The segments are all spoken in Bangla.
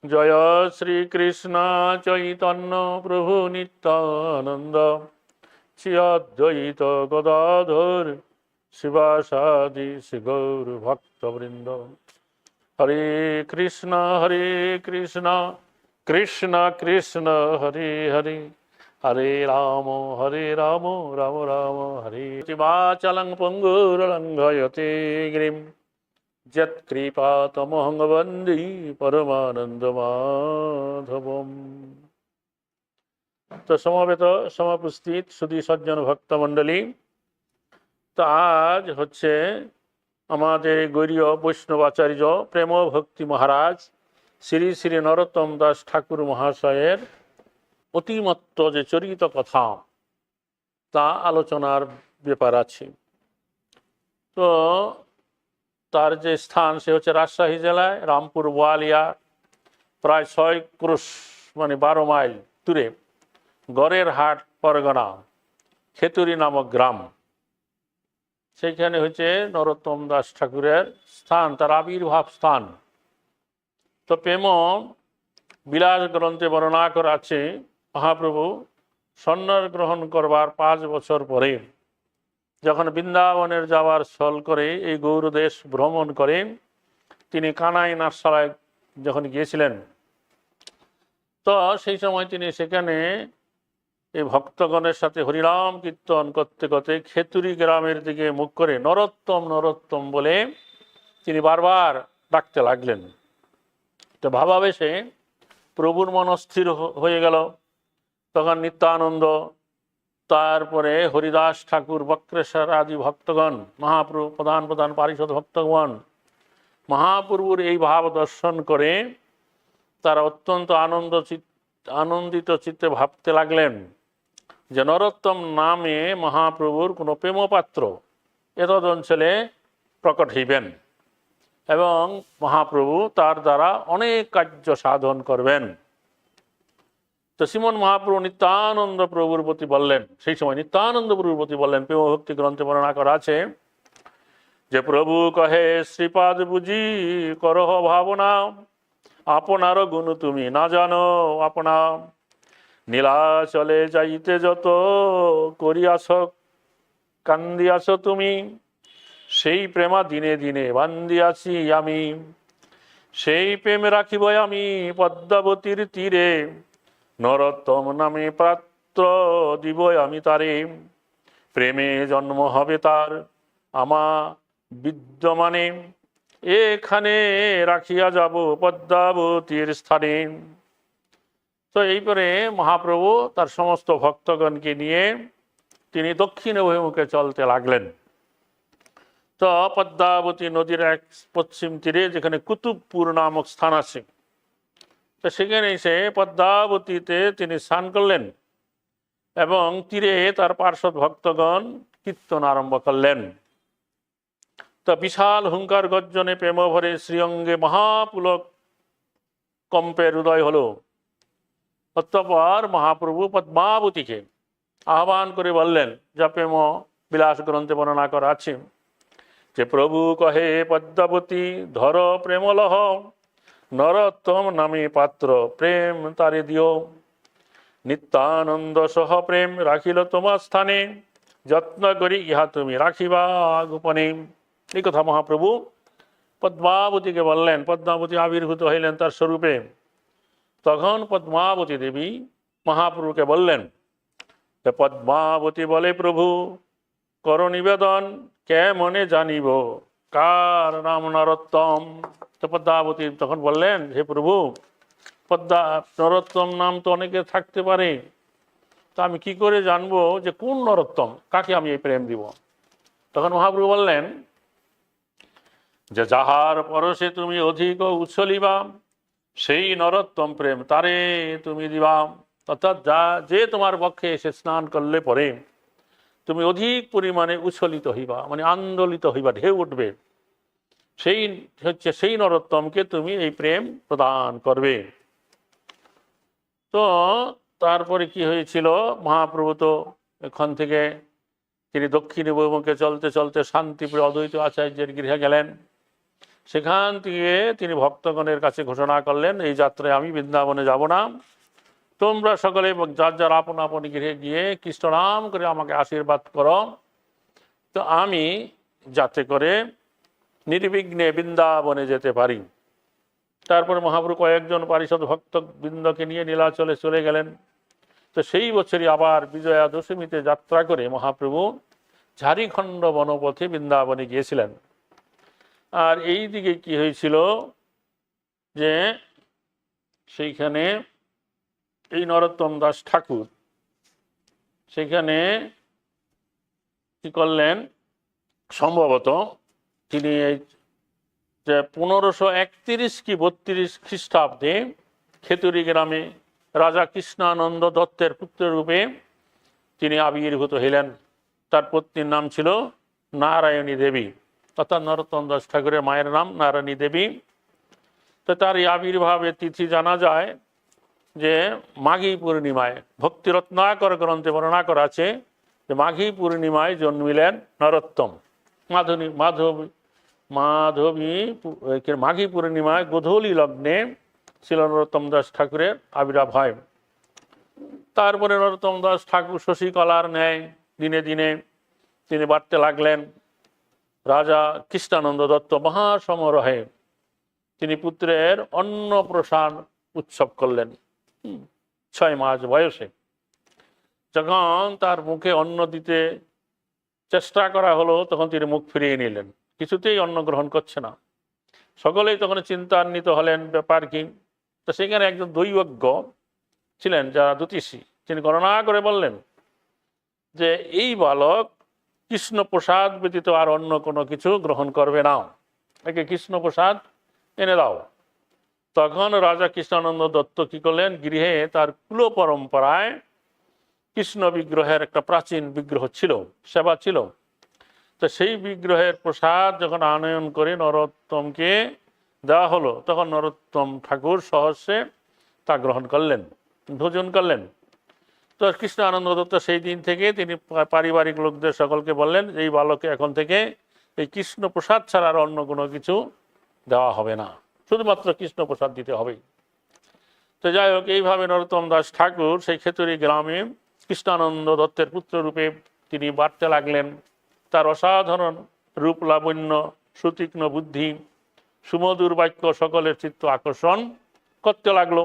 জয় শ্রীকৃষ্ণ চৈতন্য প্রভু নিত্যানন্দ শ্রী অদ্বৈত গদাধর শিবাসাদি শ্রীগৌর ভক্তবৃন্দ। হরে কৃষ্ণ কৃষ্ণ কৃষ্ণ হরে হরে, হরে রাম রাম রাম হরে। বাচলং পঙ্গুরলঙ্ঘয়তে গিরিম যৎকৃপাতমহং বন্দে পরমানন্দমাধবম। তো সমবেত সমপুস্থিত সুধী সজ্জন ভক্তমণ্ডলী, তো আজ হচ্ছে আমাদের গৌরীয় বৈষ্ণবাচার্য প্রেম ভক্তি মহারাজ শ্রী শ্রী নরোত্তম দাস ঠাকুর মহাশয়ের অতিমত্ত যে চরিত কথা তা আলোচনার ব্যাপার আছে। তো তার যে স্থান সে হচ্ছে রাজশাহী জেলায় রামপুর বোয়ালিয়া, প্রায় 6 ক্রোশ মানে 12 মাইল দূরে গড়ের হাট পরগনা খেতুরি নামক গ্রাম। সেইখানে হচ্ছে নরোত্তম দাস ঠাকুরের স্থান, তার আবির্ভাব স্থান। তো প্রেম বিলাস গ্রন্থে বর্ণনা করা আছে, মহাপ্রভু সন্ন্যাস গ্রহণ করবার 5 বছর পরে যখন বৃন্দাবনের যাওয়ার স্থল করে এই গৌরদেশ ভ্রমণ করে তিনি কানাই নাটশালায় যখন গিয়েছিলেন, তো সেই সময় তিনি সেখানে এই ভক্তগণের সাথে হরিনাম কীর্তন করতে করতে খেতুরি গ্রামের দিকে মুখ করে নরোত্তম নরোত্তম বলে তিনি বারবার ডাকতে লাগলেন। তো ভাবাবেশে প্রভুর মন অস্থির হয়ে গেল। তখন নিত্যানন্দ, তারপরে হরিদাস ঠাকুর, বক্রেশ্বর আদি ভক্তগণ, মহাপ্রভু প্রধান প্রধান পারিষদ ভক্তগণ মহাপ্রভুর এই ভাব দর্শন করে তারা অত্যন্ত আনন্দিত চিত্তে ভাবতে লাগলেন যে নরোত্তম নামে মহাপ্রভুর কোনো প্রেমপাত্র এতদ অঞ্চলে প্রকট হইবেন এবং মহাপ্রভু তার দ্বারা অনেক কার্য সাধন করবেন। তো শ্রীমন মহাপ্রভু নিত্যানন্দ প্রভুর প্রতি বললেন, সেই সময় নিত্যানন্দ প্রভুর প্রতি বললেন, প্রেমভক্তি গ্রন্থে বর্ণনা করা আছে যে প্রভু কহে শ্রীপাদ বুঝি করহ ভাবনা, আপনার গুণ তুমি না জানো আপনা, নীলাচলে যাইতে যত করিয়াছ কান্দিয়াছ তুমি, সেই প্রেমা দিনে দিনে বান্দিয়াছি আমি, সেই প্রেম রাখিব আমি পদ্মাবতীর তীরে, নরোত্তম নামে পাত্র দিব আমি তারে, প্রেমে জন্ম হবে তার আমা বিদ্যমানে, এখানে রাখিয়া যাব পদ্মাবতীর স্থানে। তো এইপরে মহাপ্রভু তার সমস্ত ভক্তগণকে নিয়ে তিনি দক্ষিণ অভিমুখে চলতে লাগলেন। তো পদ্মাবতী নদীর এক পশ্চিম তীরে যেখানে কুতুবপুর নামক স্থান আছে, তো সেখানে এসে পদ্মাবতীতে তিনি স্নান করলেন এবং তীরে তার পার্শ্বদ ভক্তগণ কীর্তন আরম্ভ করলেন। তো বিশাল হুঙ্কার গর্জনে প্রেমভরে শ্রীঅঙ্গে মহাপুলক কম্পের উদয় হলো। অতঃপর মহাপ্রভু পদ্মাবতীকে আহ্বান করে বললেন, যা প্রেম বিলাস গ্রন্থে বর্ণনা করা আছে যে প্রভু কহে পদ্মাবতী ধর প্রেমলহ, নরোত্তম নামে পাত্র প্রেম তারে দিও, নিত্যানন্দ সহ প্রেম রাখিল তোমার স্থানে, যত্ন করি ইহা তুমি রাখিবা গোপনে। এই কথা মহাপ্রভু পদ্মাবতীকে বললেন। পদ্মাবতী আবির্ভূত হইলেন তার স্বরূপে। তখন পদ্মাবতী দেবী মহাপ্রভুকে বললেন, পদ্মাবতী বলে প্রভু কর নিবেদন, কে মনে জানিব কার নাম নরোত্তম। তো পদ্মাবতী তখন বললেন, হে প্রভু, নরোত্তম নাম তো অনেকে থাকতে পারে, তা আমি কি করে জানবো যে কোন নরোত্তম, কাকে আমি এই প্রেম দিব? তখন মহাপ্রভু বললেন যে যাহার পরশে তুমি অধিক উচ্ছলিবা, সেই নরোত্তম প্রেম তারে তুমি দিবা। অর্থাৎ যে তোমার পক্ষে এসে স্নান করলে পরে তুমি অধিক পরিমাণে উচ্ছলিত হইবা, মানে আন্দোলিত হইবা, ঢেউ উঠবে, সেই হচ্ছে সেই নরোত্তমকে তুমি এই প্রেম প্রদান করবে। তো তারপরে কি হয়েছিল, মহাপ্রভু তো এখান থেকে তিনি দক্ষিণ অভিমুখে চলতে চলতে শান্তিপুরে অদ্বৈত আচার্যের গৃহে গেলেন। সেখান থেকে তিনি ভক্তগণের কাছে ঘোষণা করলেন, এই যাত্রায় আমি বৃন্দাবনে যাব না, তোমরা সকলে যার যার আপন আপন গৃহে গিয়ে কৃষ্ণ নাম করে আমাকে আশীর্বাদ করো, তো আমি যাতে করে নির্বিঘ্নে বৃন্দাবনে যেতে পারি। তারপরে মহাপ্রভু কয়েকজন পারিষদ ভক্ত বৃন্দকে নিয়ে নীলাচলে চলে গেলেন। তো সেই বছরই আবার বিজয়া দশমীতে যাত্রা করে মহাপ্রভু ঝাড়িখণ্ড বনপথে বৃন্দাবনে গিয়েছিলেন। আর এই দিকে কি হয়েছিল যে সেইখানে এই নরোত্তম দাস ঠাকুর সেখানে কি করলেন, সম্ভবত তিনি এই যে 1531 কি 32 খ্রিস্টাব্দে খেতুরি গ্রামে রাজা কৃষ্ণানন্দ দত্তের পুত্ররূপে তিনি আবির্ভূত হইলেন। তার পত্নীর নাম ছিল নারায়ণী দেবী, অর্থাৎ নরোত্তম দাস ঠাকুরের মায়ের নাম নারায়ণী দেবী। তো তার এই আবির্ভাবের তিথি জানা যায় যে মাঘী পূর্ণিমায়। ভক্তি রত্নাকর গ্রন্থে বর্ণনা করা আছে যে মাঘী পূর্ণিমায় জন্মিলেন নরোত্তম। মাধবী মাঘী পূর্ণিমায় গোধূলি লগ্নে ছিল নরোত্তম দাস ঠাকুরের আবির্ভাব হয়। তারপরে নরোত্তম দাস ঠাকুর শশীকলার ন্যায় দিনে দিনে তিনি বাড়তে লাগলেন। রাজা কৃষ্ণানন্দ দত্ত মহাসমারোহে তিনি পুত্রের অন্নপ্রাশন উৎসব করলেন। 6 মাস বয়সে যখন তার মুখে অন্ন দিতে চেষ্টা করা হলো, তখন তিনি মুখ ফিরিয়ে নিলেন, কিছুতেই অন্ন গ্রহণ করছে না। সকলেই তখন চিন্তান্বিত হলেন, ব্যাপার কি। তো সেখানে একজন দৈবজ্ঞ ছিলেন যারা জ্যোতিষী, তিনি গণনা করে বললেন যে এই বালক কৃষ্ণ প্রসাদ ব্যতীত আর অন্য কোনো কিছু গ্রহণ করবে না, একে কৃষ্ণ প্রসাদ এনে দাও। তখন রাজা কৃষ্ণানন্দ দত্ত কি করলেন, গৃহে তার কুল পরম্পরায় কৃষ্ণ বিগ্রহের একটা প্রাচীন বিগ্রহ ছিল, সেবা ছিল। তো সেই বিগ্রহের প্রসাদ যখন আনয়ন করে নরোত্তমকে দেওয়া হলো, তখন নরোত্তম ঠাকুর সহস্রে তা গ্রহণ করলেন, ভোজন করলেন। তো কৃষ্ণ আনন্দ দত্ত সেই দিন থেকে তিনি পারিবারিক লোকদের সকলকে বললেন, এই বালকে এখন থেকে এই কৃষ্ণ প্রসাদ ছাড়া আর অন্য কোনো কিছু দেওয়া হবে না, শুধুমাত্র কৃষ্ণ প্রসাদ দিতে হবে। তো যাই হোক, এইভাবে নরোত্তম দাস ঠাকুর সেই খেতুরি গ্রামে কৃষ্ণানন্দ দত্তের পুত্ররূপে তিনি বাড়তে লাগলেন। তার অসাধারণ রূপ লাবণ্য, সুতীক্ষ্ণ বুদ্ধি, সুমধুর বাক্য সকলের চিত্ত আকর্ষণ করতে লাগলো।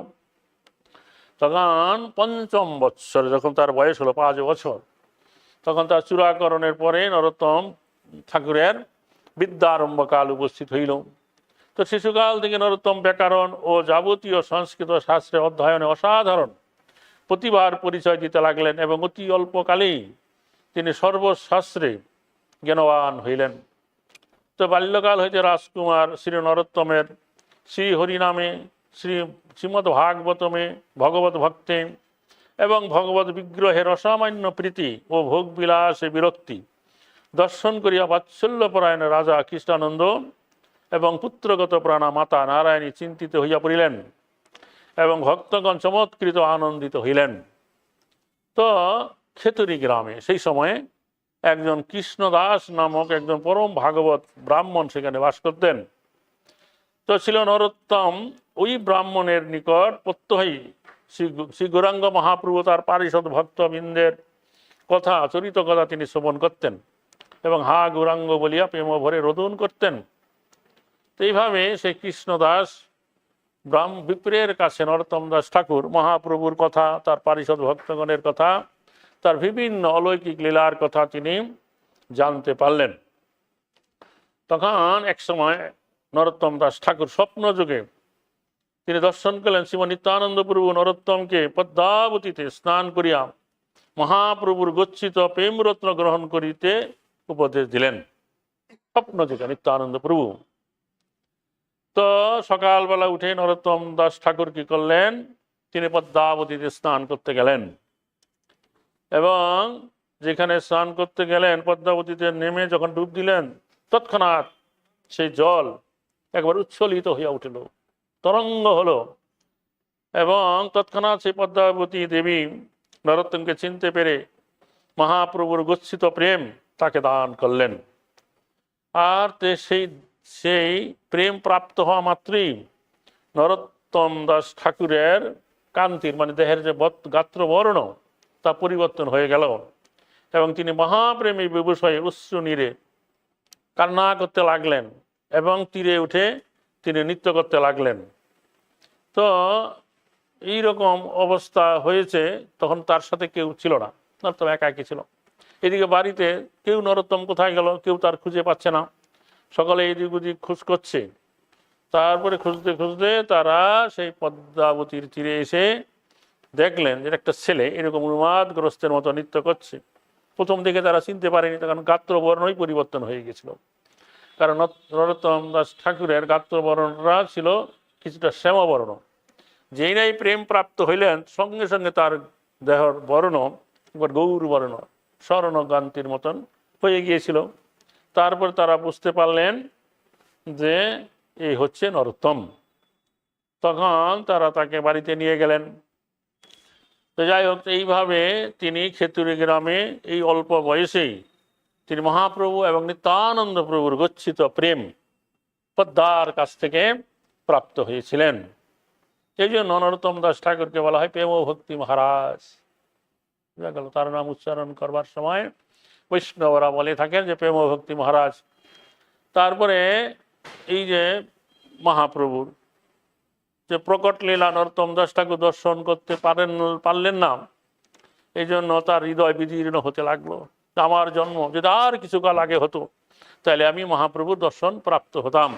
তখন 5ম বৎসরে যখন তার বয়স হলো 5 বছর, তখন তার চূড়াকরণের পরে নরোত্তম ঠাকুরের বিদ্যারম্ভকাল উপস্থিত হইল। তো শিশুকাল থেকে নরোত্তম ব্যাকরণ ও যাবতীয় সংস্কৃত শাস্ত্রের অধ্যয়নে অসাধারণ প্রতিভার পরিচয় দিতে লাগলেন এবং অতি অল্পকালেই তিনি সর্বশাস্ত্রে জ্ঞানবান হইলেন। তো বাল্যকাল হইতে রাজকুমার শ্রী নরোত্তমের শ্রী হরিনামে, শ্রীমদ্ ভাগবতমে, ভগবত ভক্তে এবং ভগবত বিগ্রহের অসামান্য প্রীতি ও ভোগবিলাসে বিরক্তি দর্শন করিয়া বাৎসল্যপরায়ণ রাজা কৃষ্ণানন্দ এবং পুত্রগত প্রাণা মাতা নারায়ণী চিন্তিত হইয়া পড়িলেন এবং ভক্তগণ চমৎকৃত আনন্দিত হইলেন। তো খেতুরি গ্রামে সেই সময়ে একজন কৃষ্ণদাস নামক একজন পরম ভাগবত ব্রাহ্মণ সেখানে বাস করতেন। তো ছিল নরোত্তম ওই ব্রাহ্মণের নিকট প্রত্যহী শ্রী গৌরাঙ্গ মহাপ্রভু তার পারিষদ ভক্তবৃন্দের কথা, চরিত কথা তিনি শ্রবণ করতেন এবং হা গৌরাঙ্গ বলিয়া প্রেম ভরে রোদন করতেন। তো এইভাবে সেই কৃষ্ণদাস বিপ্রের কাছে নরোত্তম দাস ঠাকুর মহাপ্রভুর কথা, তার পারিষদ ভক্তগণের কথা, তার বিভিন্ন অলৌকিক লীলার কথা তিনি জানতে পারলেন। তখন এক সময় নরোত্তম দাস ঠাকুর স্বপ্নযোগে তিনি দর্শন করলেন শ্রীম নিত্যানন্দ প্রভু নরোত্তমকে পদ্মাবতীতে স্নান করিয়া মহাপ্রভুর গচ্ছিত প্রেমরত্ন গ্রহণ করিতে উপদেশ দিলেন। স্বপ্নযোগে নিত্যানন্দ প্রভু। তো সকালবেলা উঠে নরোত্তম দাস ঠাকুর কি করলেন, তিনি পদ্মাবতীতে স্নান করতে গেলেন এবং যেখানে স্নান করতে গেলেন পদ্মাবতীতে নেমে যখন ডুব দিলেন, তৎক্ষণাৎ সেই জল একবার উচ্ছ্বলিত হইয়া উঠিল, তরঙ্গ হলো এবং তৎক্ষণাৎ সেই পদ্মাবতী দেবী নরোত্তমকে চিনতে পেরে মহাপ্রভুর গচ্ছিত প্রেম তাকে দান করলেন। আর সেই সেই প্রেম প্রাপ্ত হওয়া মাত্রই নরোত্তম দাস ঠাকুরের কান্তির মানে দেহের যে গাত্রবর্ণ তা পরিবর্তন হয়ে গেল এবং তিনি মহাপ্রেমী বিভূষয়ে অশ্রু নীরে কান্না করতে লাগলেন এবং তীরে উঠে তিনি নৃত্য করতে লাগলেন। তো এইরকম অবস্থা হয়েছে, তখন তার সাথে কেউ ছিল না, নরোত্তম একাকী ছিল। এদিকে বাড়িতে কেউ নরোত্তম কোথায় গেল কেউ তার খুঁজে পাচ্ছে না, সকলে এদিক ওদিক খোঁজ করছে। তারপরে খুঁজতে খুঁজতে তারা সেই পদ্মাবতীর তীরে এসে দেখলেন যে একটা ছেলে এরকম উন্মাদগ্রস্তের মতো নৃত্য করছে। প্রথম দিকে তারা চিনতে পারেনি, কারণ গাত্রবর্ণই পরিবর্তন হয়ে গেছিল। কারণ নরোত্তম দাস ঠাকুরের গাত্রবর্ণটা ছিল কিছুটা শ্যামবর্ণ। যেই নাই প্রেম প্রাপ্ত হইলেন সঙ্গে সঙ্গে তার দেহর বর্ণ এবার গৌর বর্ণ স্বর্ণকান্তির মতন হয়ে গিয়েছিল। তারপর তারা বুঝতে পারলেন যে এই হচ্ছে নরোত্তম। তখন তারা তাকে বাড়িতে নিয়ে গেলেন। তো যাই হোক, এইভাবে তিনি খেতুরি গ্রামে এই অল্প বয়সেই তিনি মহাপ্রভু এবং নিত্যানন্দ প্রভুর গচ্ছিত প্রেম পদ্মার কাছ থেকে প্রাপ্ত হয়েছিলেন। এই জন্য নরোত্তম দাস ঠাকুরকে বলা হয় প্রেম ভক্তি মহারাজ। গেল তার নাম উচ্চারণ করবার সময় বৈষ্ণবরা বলে থাকেন যে প্রেম ভক্তি মহারাজ। তারপরে এই যে মহাপ্রভুর যে প্রকট লীলা নরোত্তম দাস ঠাকুর দর্শন করতে পারলেন না, এই জন্য তার হৃদয় বিদীর্ণ হতে লাগলো। আমার জন্ম যদি আর কিছু কাল আগে হতো তাহলে আমি মহাপ্রভুর দর্শন প্রাপ্ত হতাম।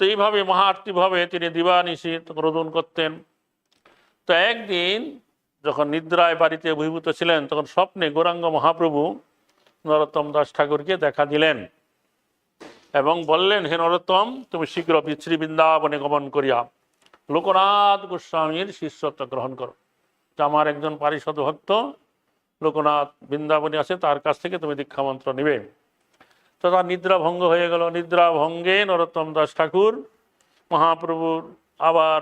তো এইভাবে মহাআরতিভাবে তিনি দিবানিশি রোদন করতেন। তো একদিন যখন নিদ্রায় বাড়িতে অভিভূত ছিলেন তখন স্বপ্নে গৌরাঙ্গ মহাপ্রভু নরোত্তম দাস ঠাকুরকে দেখা দিলেন এবং বললেন, হে নরোত্তম, তুমি শীঘ্র শ্রী বৃন্দাবনে গমন করিয়া লোকনাথ গোস্বামীর শিষ্যত্ব গ্রহণ করো। আমার একজন পারিষদ ভক্ত লোকনাথ বৃন্দাবনে আছে, তার কাছ থেকে তুমি দীক্ষামন্ত্র নিবে। তো তার নিদ্রা ভঙ্গ হয়ে গেল। নিদ্রা ভঙ্গে নরোত্তম দাস ঠাকুর মহাপ্রভুর আবার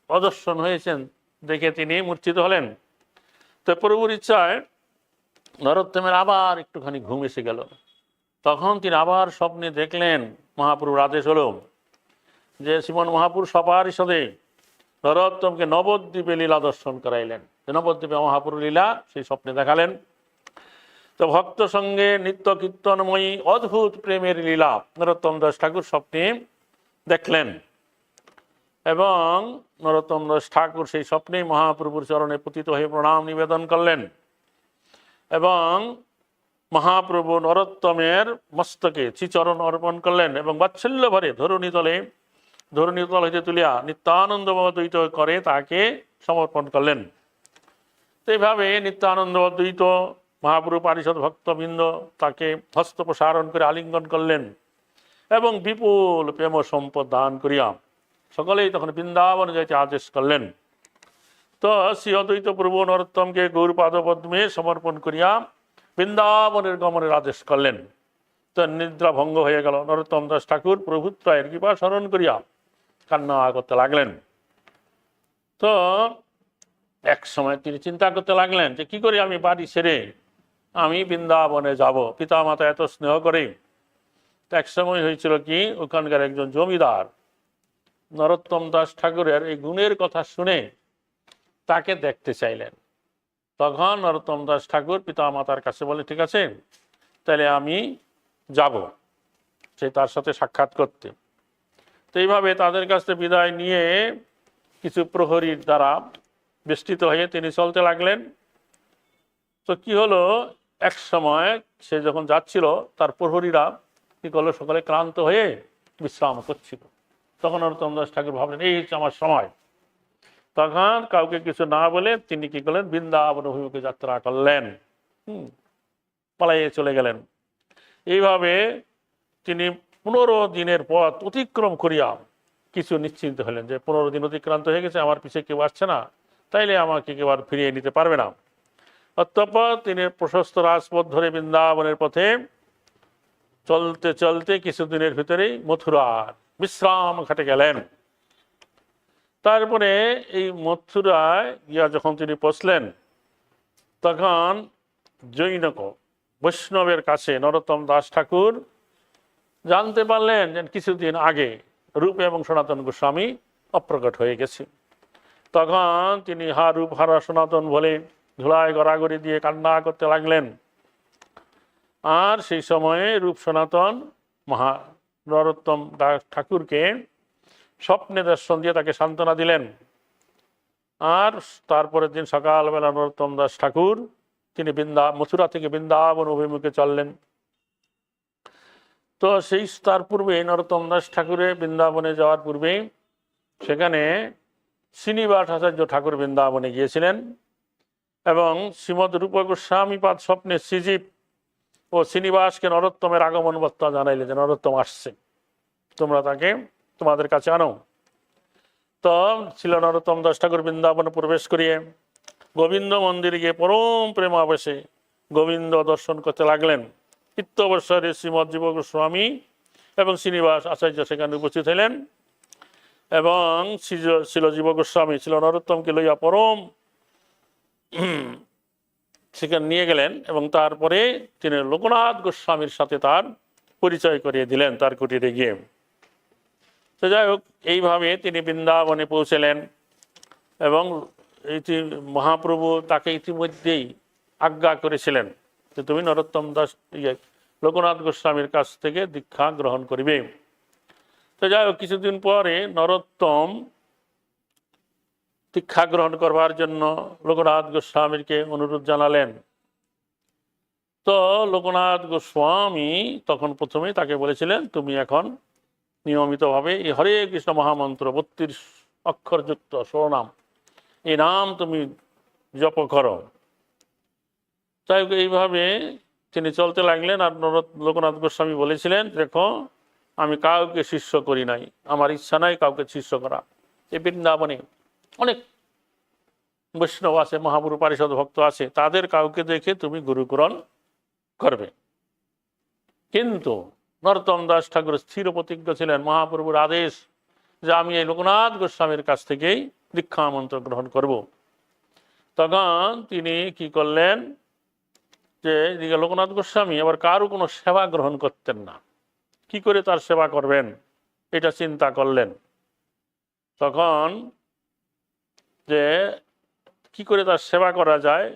অদর্শন হয়েছেন দেখে তিনি মূর্ছিত হলেন। তো প্রভুর ইচ্ছায় নরোত্তমের আবার একটুখানি ঘুম এসে গেল। তখন তিনি আবার স্বপ্নে দেখলেন মহাপ্রভুর আদেশ হলো যে শ্রীমন মহাপুরুষ সপারিষদে নরোত্তমকে নবদ্বীপে লীলা দর্শন করাইলেন। নবদ্বীপে মহাপুরুষ লীলা সেই স্বপ্নে দেখালেন। তো ভক্ত সঙ্গে নিত্য কীর্তনময়ী অদ্ভুত প্রেমের লীলা নরোত্তম দাস ঠাকুর স্বপ্নে দেখলেন এবং নরোত্তম দাস ঠাকুর সেই স্বপ্নেই মহাপ্রভুর চরণে পতিত হয়ে প্রণাম নিবেদন করলেন এবং মহাপ্রভু নরোত্তমের মস্তকে শ্রীচরণ অর্পণ করলেন এবং বাৎসল্য ভরে ধরণীতল হইতে তুলিয়া নিত্যানন্দ দ্বৈত করে তাকে সমর্পণ করলেন। তো এইভাবে নিত্যানন্দ দ্বৈত মহাপ্রভু পারিষদ ভক্তবৃন্দ তাকে হস্ত প্রসারণ করে আলিঙ্গন করলেন এবং বিপুল প্রেম সম্পদ দান করিয়া সকলেই তখন বৃন্দাবনে যাইতে আদেশ করলেন। তো শ্রী অদ্বৈত প্রভু নরোত্তমকে গৌরপাদ পদ্মে সমর্পণ করিয়া বৃন্দাবনের গমনের আদেশ করলেন। তো নিদ্রা ভঙ্গ হয়ে গেল। নরোত্তম দাস ঠাকুর প্রভুত্রয়ের কৃপা স্মরণ করিয়া কান্না করতে লাগলেন। তো এক সময় তিনি চিন্তা করতে লাগলেন যে কি করে আমি বাড়ি ছেড়ে আমি বৃন্দাবনে যাব, পিতা মাতা এত স্নেহ করে। এক সময় হয়েছিল কি, ওখানকার একজন জমিদার নরোত্তম দাস ঠাকুরের এই গুণের কথা শুনে তাকে দেখতে চাইলেন। তখন নরোত্তম দাস ঠাকুর পিতা মাতার কাছে বলে, ঠিক আছে তাহলে আমি যাব সে তার সাথে সাক্ষাৎ করতে। তো এইভাবে তাদের কাছে বিদায় নিয়ে কিছু প্রহরীর দ্বারা বেষ্টিত হয়ে তিনি চলতে লাগলেন। তো কি হলো, এক সময় সে যখন যাচ্ছিল তার প্রহরীরা কি করলো, সকলে ক্লান্ত হয়ে বিশ্রাম করছিল। তখন নরোত্তম দাস ঠাকুর ভাবলেন এই হচ্ছে আমার সময়। তখন কাউকে কিছু না বলে তিনি কি করলেন, বৃন্দাবন অভিমুখে যাত্রা করলেন, পালাইয়ে চলে গেলেন। এইভাবে তিনি 15 দিনের পথ অতিক্রম করিয়া কিছু নিশ্চিন্ত হলেন যে 15 দিন অতিক্রান্ত হয়ে গেছে, আমার পিছিয়ে কেউ আসছে না, তাইলে আমাকে কেউ আর ফিরিয়ে নিতে পারবে না। অতঃপর তিনি প্রশস্ত রাজপথ ধরে বৃন্দাবনের পথে চলতে চলতে কিছুদিনের ভিতরেই মথুরার বিশ্রাম ঘাটে গেলেন। তারপরে এই মথুরায় গিয়া যখন তিনি পৌঁছলেন তখন জৈনক বৈষ্ণবের কাছে নরোত্তম দাস ঠাকুর জানতে পারলেন যে কিছুদিন আগে রূপ এবং সনাতন গোস্বামী অপ্রকট হয়ে গেছে। তখন তিনি হা রূপ হারা সনাতন বলে ধুলায় গড়াগড়ি দিয়ে কান্না করতে লাগলেন। আর সেই সময়ে রূপ সনাতন মহা নরোত্তম দাস ঠাকুরকে স্বপ্নে দর্শন দিয়ে তাকে সান্ত্বনা দিলেন। আর তারপরের দিন সকালবেলা নরোত্তম দাস ঠাকুর তিনি মথুরা থেকে বৃন্দাবন অভিমুখে চললেন। তো সেই তার পূর্বে নরোত্তম দাস ঠাকুরের বৃন্দাবনে যাওয়ার পূর্বে সেখানে শ্রীনিবাস আচার্য ঠাকুর বৃন্দাবনে গিয়েছিলেন এবং শ্রীমদ রূপ গোস্বামীপাদ স্বপ্নে শ্রীজীব ও শ্রীনিবাসকে নরোত্তমের আগমন বার্তা জানাইলে যে নরোত্তম আসছে, তোমরা তাকে তোমাদের কাছে আনো। তো ছিল নরোত্তম দাস ঠাকুর বৃন্দাবনে প্রবেশ করিয়ে গোবিন্দ মন্দিরে গিয়ে পরম প্রেমাবেশে গোবিন্দ দর্শন করতে লাগলেন। ইত্যবসরে শ্রীমদ জীব গোস্বামী এবং শ্রীনিবাস আচার্য সেখানে উপস্থিত হইলেন এবং ছিল জীব গোস্বামী ছিল নরোত্তমকে লইয়া পরম সেখানে নিয়ে গেলেন এবং তারপরে তিনি লোকনাথ গোস্বামীর সাথে তার পরিচয় করিয়ে দিলেন তার কুটিরে গিয়ে। তো যাই হোক, এইভাবে তিনি বৃন্দাবনে পৌঁছলেন এবং মহাপ্রভু তাকে ইতিমধ্যেই আজ্ঞা করেছিলেন যে তুমি নরোত্তম দাস লোকনাথ গোস্বামীর কাছ থেকে দীক্ষা গ্রহণ করিবে। তো যাই হোক, কিছুদিন পরে নরোত্তম দীক্ষা গ্রহণ করবার জন্য লোকনাথ গোস্বামীকে অনুরোধ জানালেন। তো লোকনাথ গোস্বামী তখন প্রথমেই তাকে বলেছিলেন তুমি এখন নিয়মিতভাবে এই হরে কৃষ্ণ মহামন্ত্র 32 অক্ষরযুক্ত শিরোনাম এই নাম তুমি জপ করো। তাই এইভাবে তিনি চলতে লাগলেন। আর লোকনাথ গোস্বামী বলেছিলেন দেখো আমি কাউকে শিষ্য করি নাই, আমার ইচ্ছা নাই কাউকে শিষ্য করা। এই বৃন্দাবনে অনেক বৈষ্ণব আছে, মহাপুরু পারিষদ ভক্ত আছে, তাদের কাউকে দেখে তুমি গুরুকরণ করবে। কিন্তু নরোত্তম দাস ঠাকুর স্থির প্রতিজ্ঞ ছিলেন, মহাপ্রভুর আদেশ যে আমি এই লোকনাথ গোস্বামীর কাছ থেকেই দীক্ষা মন্ত্র গ্রহণ করব। তখন তিনি কি করলেন যে লোকনাথ গোস্বামী আবার কারো কোনো সেবা গ্রহণ করতেন না, কি করে তার সেবা করবেন এটা চিন্তা করলেন। তখন যে কি করে তার সেবা করা যায়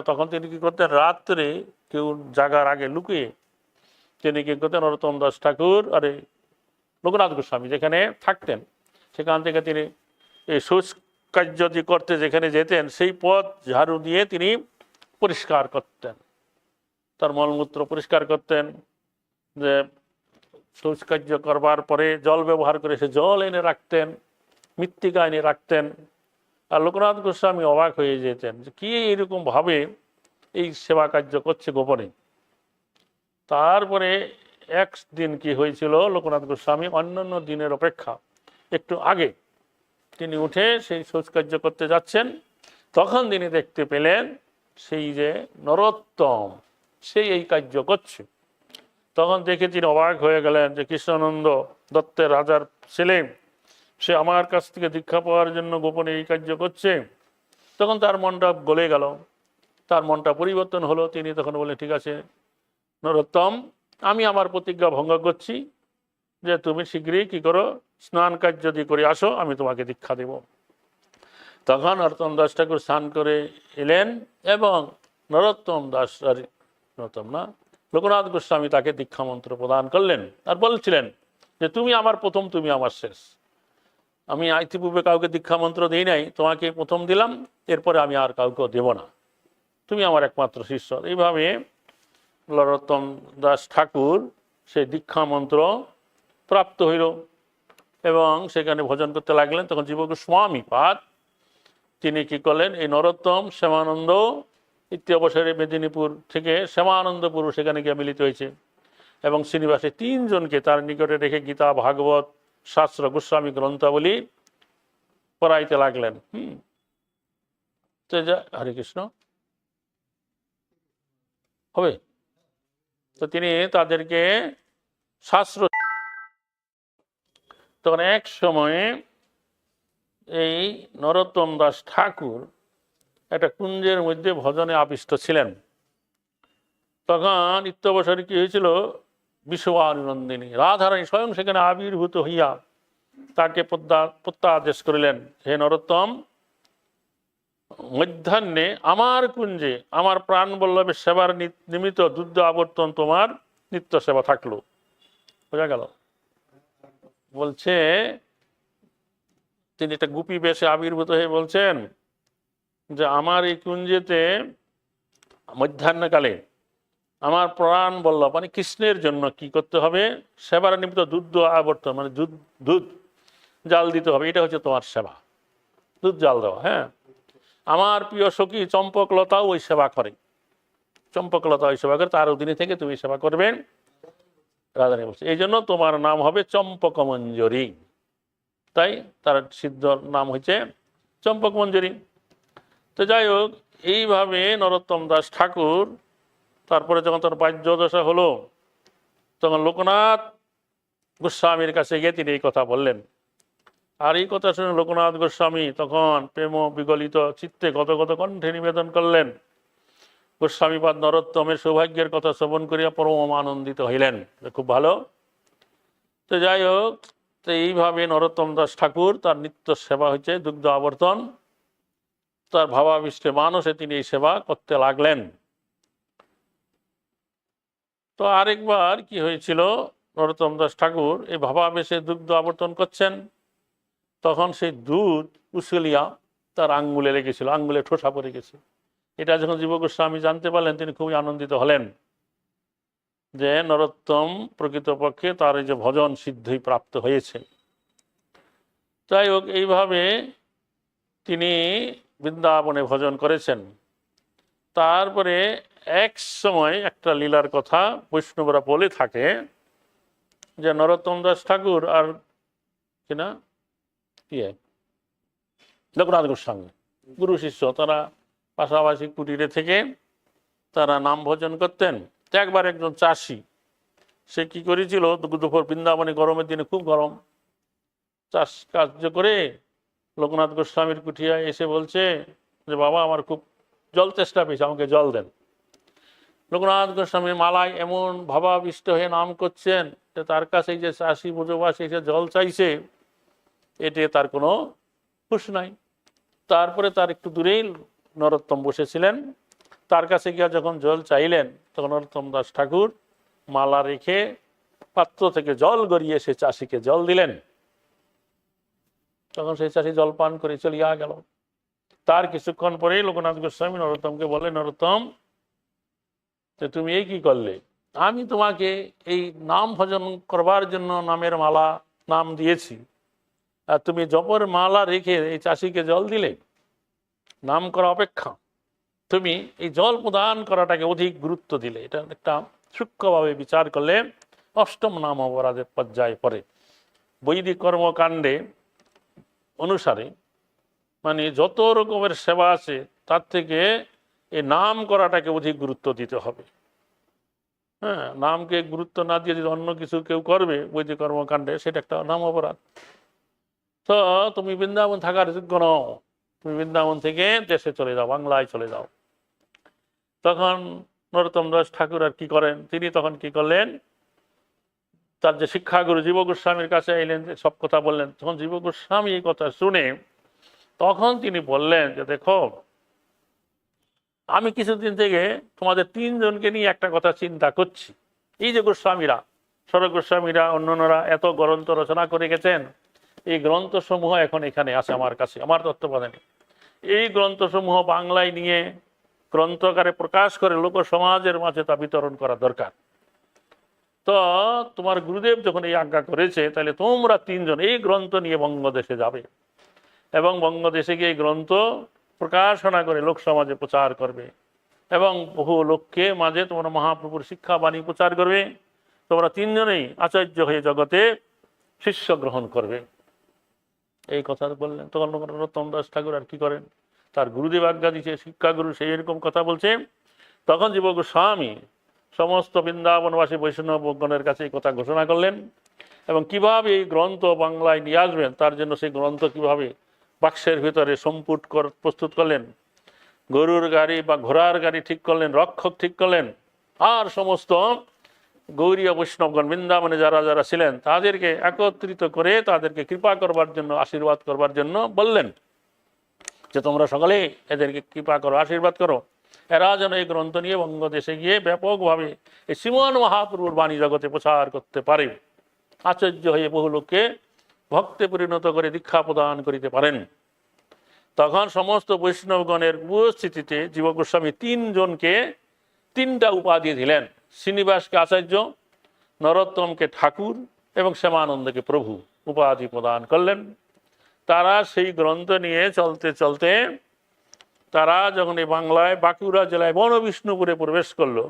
তখন তিনি কি করতেন, রাত্রে কেউ জাগার আগে লুকিয়ে তিনি কি করতেন নরোত্তম দাস ঠাকুর আরে লোকনাথ গোস্বামী যেখানে থাকতেন সেখান থেকে তিনি এই শৌচ কার্য করতে যেখানে যেতেন সেই পথ ঝাড়ু দিয়ে তিনি পরিষ্কার করতেন, তার মলমূত্র পরিষ্কার করতেন। যে শৌচকার্য করবার পরে জল ব্যবহার করে সে জল এনে রাখতেন, মৃত্তিকা এনে রাখতেন। আর লোকনাথ গোস্বামী অবাক হয়ে যেতেন যে কি এরকম ভাবে এই সেবা কার্য করছে গোপনে। তারপরে একদিন কি হয়েছিল, লোকনাথ গোস্বামী অন্যান্য দিনের অপেক্ষা একটু আগে তিনি উঠে সেই শৌচকার্য করতে যাচ্ছেন, তখন তিনি দেখতে পেলেন সেই যে নরোত্তম সেই এই কার্য করছে। তখন দেখে তিনি অবাক হয়ে গেলেন যে কৃষ্ণানন্দ দত্তের রাজার ছেলে, সে আমার কাছ থেকে দীক্ষা পাওয়ার জন্য গোপনে এই কার্য করছে। তখন তার মনটা গলে গেল, তার মনটা পরিবর্তন হলো। তিনি তখন বললেন ঠিক আছে নরোত্তম, আমি আমার প্রতিজ্ঞা ভঙ্গ করছি যে তুমি শীঘ্রই কি করো স্নান কাজ যদি করে আসো আমি তোমাকে দীক্ষা দেব। তখন নরোত্তম দাস ঠাকুর স্নান করে এলেন এবং নরোত্তম দাস নরোত্তম না লোকনাথ গোস্বামী তাকে দীক্ষা মন্ত্র প্রদান করলেন আর বলছিলেন যে তুমি আমার প্রথম, তুমি আমার শেষ, আমি ইতিপূর্বে কাউকে দীক্ষা মন্ত্র দিই নাই, তোমাকে প্রথম দিলাম, এরপরে আমি আর কাউকে দেব না, তুমি আমার একমাত্র শিষ্য। এইভাবে নরোত্তম দাস ঠাকুর সেই দীক্ষা মন্ত্র প্রাপ্ত হইল এবং সেখানে ভজন করতে লাগলেন। তখন জীব গোস্বামী পাদ তিনি কি করলেন, এই নরোত্তম শ্যামানন্দ ইত্যবসরে মেদিনীপুর থেকে শ্যামানন্দপুর সেখানে গিয়ে মিলিত হয়েছে এবং শ্রীনিবাসে 3 জনকে তার নিকটে রেখে গীতা ভাগবত শাস্ত্র গোস্বামী গ্রন্থাবলী পড়াইতে লাগলেন। হরে কৃষ্ণ হবে। তো তিনি তাদেরকে শাস্ত্র, তখন এক সময়ে এই নরোত্তম দাস ঠাকুর একটা কুঞ্জের মধ্যে ভজনে আবিষ্ট ছিলেন। তখন ইত্যবসরে কি হয়েছিল, বিশ্ববানুনন্দিনী রাধারানী স্বয়ং সেখানে আবির্ভূত হইয়া তাকে প্রত্যাদেশ করিলেন, হে নরোত্তম, মধ্যাহ্নে আমার কুঞ্জে আমার প্রাণ বল্লভের সেবার নিমিত্ত দুগ্ধ আবর্তন তোমার নিত্য সেবা থাকলো। বোঝা গেল? বলছে তিনি একটা গুপি বেশে আবির্ভূত হয়ে বলছেন যে আমার এই কুঞ্জেতে মধ্যাহ্নকালে আমার প্রাণ বল্লভ মানে কৃষ্ণের জন্য কি করতে হবে, সেবার নিমিত্ত দুধ আবর্তন মানে দুধ জাল দিতে হবে, এটা হচ্ছে তোমার সেবা, দুধ জাল দেওয়া। হ্যাঁ, আমার প্রিয় সখী চম্পকলতাও ওই সেবা করে, চম্পকলতা ওই সেবা করে, তার অধীনে থেকে তুমি সেবা করবে। রাধারানী বলছে এই জন্য তোমার নাম হবে চম্পকমঞ্জরী, তাই তার সিদ্ধ নাম হয়েছে চম্পকমঞ্জরী। তো যাই হোক, এইভাবে নরোত্তম দাস ঠাকুর তারপরে যখন তার বাহ্যদশা হলো তখন লোকনাথ গোস্বামীর কাছে গিয়ে তিনি এই কথা বললেন। আর এই কথা শুনে লোকনাথ গোস্বামী তখন প্রেম বিগলিত চিত্তে গদগদ কণ্ঠে নিবেদন করলেন, গোস্বামীপাদ নরোত্তমের সৌভাগ্যের কথা শ্রবণ করিয়া পরম আনন্দিত হইলেন। খুব ভালো। তো যাই হোক, তো এইভাবে নরোত্তম দাস ঠাকুর তার নিত্য সেবা হচ্ছে দুগ্ধ আবর্তন, তার ভাবাবিষ্টে মানসে তিনি এই সেবা করতে লাগলেন। তো আরেকবার কি হয়েছিল, নরোত্তম দাস ঠাকুর এই ভাবাবেশে দুগ্ধ আবর্তন করছেন, তখন সেই দুধ উছলিয়া তার আঙ্গুলে লেগেছিল, আঙ্গুলে ঠোসা পড়ে গেছে। এটা যখন জীব গোস্বামী জানতে পারলেন তিনি খুবই আনন্দিত হলেন যে নরোত্তম প্রকৃতপক্ষে তার এই যে ভজন সিদ্ধই প্রাপ্ত হয়েছে। যাই হোক, এইভাবে তিনি বৃন্দাবনে ভজন করেছেন। তারপরে এক সময় একটা লীলার কথা বৈষ্ণবরা বলে থাকে যে নরোত্তম দাস ঠাকুর আর কিনা লোকনাথ গোস্বামী গুরু শিষ্য, তারা পাশাপাশি কুটিরে থেকে তারা নাম ভজন করতেন। একবার একজন চাষি সে কি করেছিল, দুপুর বৃন্দাবনে গরমের দিনে খুব গরম, চাষ কার্য করে লোকনাথ গোস্বামীর কুঠিয়ায় এসে বলছে যে বাবা আমার খুব জল তেষ্টা পেয়েছে, আমাকে জল দেন। লোকনাথ গোস্বামী মালায় এমন ভাবাবিষ্ট হয়ে নাম করছেন যে তার কাছে যে চাষি বুঝবাসী এসে জল চাইছে এতে তার কোনো হুঁশ নাই। তারপরে তার একটু দূরেই নরোত্তম বসেছিলেন, তার কাছে গিয়ে যখন জল চাইলেন তখন নরোত্তম দাস ঠাকুর মালা রেখে পাত্র থেকে জল গড়িয়ে সে চাষিকে জল দিলেন। তখন সেই চাষি জল পান করে চলিয়া গেল। তার কিছুক্ষণ পরেই লোকনাথ গোস্বামী নরোত্তমকে বলে, নরোত্তম তুমি এই কি করলে, আমি তোমাকে এই নাম ভজন করবার জন্য নামের মালা নাম দিয়েছি, আর তুমি জপের মালা রেখে এই চাষিকে জল দিলে। নাম করা অপেক্ষা তুমি এই জল প্রদান করাটাকে অধিক গুরুত্ব দিলে। এটা একটা সূক্ষ্মভাবে বিচার করলে অষ্টম নাম অপরাধের পর্যায়ে পড়ে। বৈদিক কর্মকাণ্ডে অনুসারে মানে যত রকমের সেবা আছে তার থেকে এই নাম করাটাকে অধিক গুরুত্ব দিতে হবে। হ্যাঁ, নামকে গুরুত্ব না দিয়ে যদি অন্য কিছু কেউ করবে বৈদিক কর্মকাণ্ডে, সেটা একটা নাম অপরাধ। তো তুমি বৃন্দাবন থাকার যোগ্য নও, তুমি বৃন্দাবন থেকে দেশে চলে যাও, বাংলায় চলে যাও। তখন নরোত্তম দাস ঠাকুর আর কি করেন, তিনি তখন কি করলেন, তার যে শিক্ষাগুরু জীব গোস্বামীর কাছে এলেন, সব কথা বললেন। তখন জীব গোস্বামী এই কথা শুনে তখন তিনি বললেন যে দেখো, আমি কিছুদিন থেকে তোমাদের তিনজনকে নিয়ে একটা কথা চিন্তা করছি। এই যে গোস্বামীরা, শরৎ গোস্বামীরা, অন্যান্যরা এত গ্রন্থ রচনা করে গেছেন, এই গ্রন্থসমূহ এখন এখানে আছে আমার কাছে, আমার তত্ত্বাবধানে। এই গ্রন্থসমূহ বাংলায় নিয়ে গ্রন্থকারে প্রকাশ করে লোক সমাজের মাঝে তা বিতরণ করা দরকার। তো তোমার গুরুদেব যখন এই আজ্ঞা করেছে, তাহলে তোমরা তিনজন এই গ্রন্থ নিয়ে বঙ্গদেশে যাবে এবং বঙ্গদেশে গিয়ে এই গ্রন্থ প্রকাশনা করে লোক সমাজে প্রচার করবে এবং বহু লোককে মাঝে তোমরা মহাপ্রভুর শিক্ষা বাণী প্রচার করবে। তোমরা তিনজনেই আচার্য হয়ে জগতে শিষ্য গ্রহণ করবে। এই কথা বললেন। তখন নরোত্তম দাস ঠাকুর আর কি করেন, তার গুরুদেব আজ্ঞা দিচ্ছে, শিক্ষাগুরু সেই এরকম কথা বলছে। তখন জীব গোস্বামী সমস্ত বৃন্দাবনবাসী বৈষ্ণবগণের কাছে এই কথা ঘোষণা করলেন এবং কিভাবে এই গ্রন্থ বাংলায় নিয়ে আসবেন তার জন্য সেই গ্রন্থ কিভাবে বাক্সের ভিতরে সম্পুট প্রস্তুত করলেন, গরুর গাড়ি বা ঘোড়ার গাড়ি ঠিক করলেন, রক্ষক ঠিক করলেন, আর সমস্ত গৌরীয় বৈষ্ণবগণ বৃন্দাবনে যারা যারা ছিলেন তাদেরকে একত্রিত করে তাদেরকে কৃপা করবার জন্য, আশীর্বাদ করবার জন্য বললেন যে তোমরা সকলে এদেরকে কৃপা করো, আশীর্বাদ করো, এরা যেন এই গ্রন্থ নিয়ে বঙ্গদেশে গিয়ে ব্যাপকভাবে এই শ্রীমন মহাপ্রভুর বাণী জগতে প্রচার করতে পারে, আচার্য হয়ে বহু লোককে ভক্তে পরিণত করে দীক্ষা প্রদান করিতে পারেন। তখন সমস্ত বৈষ্ণবগণের উপস্থিতিতে জীব গোস্বামী তিনজনকে তিনটা উপাধি দিলেন। শ্রীনিবাসকে আচার্য, নরোত্তমকে ঠাকুর এবং শ্যামানন্দকে প্রভু উপাধি প্রদান করলেন। তারা সেই গ্রন্থ নিয়ে চলতে চলতে তারা যখন এই বাংলায় বাঁকুড়া জেলায় বনবিষ্ণুপুরে প্রবেশ করলো,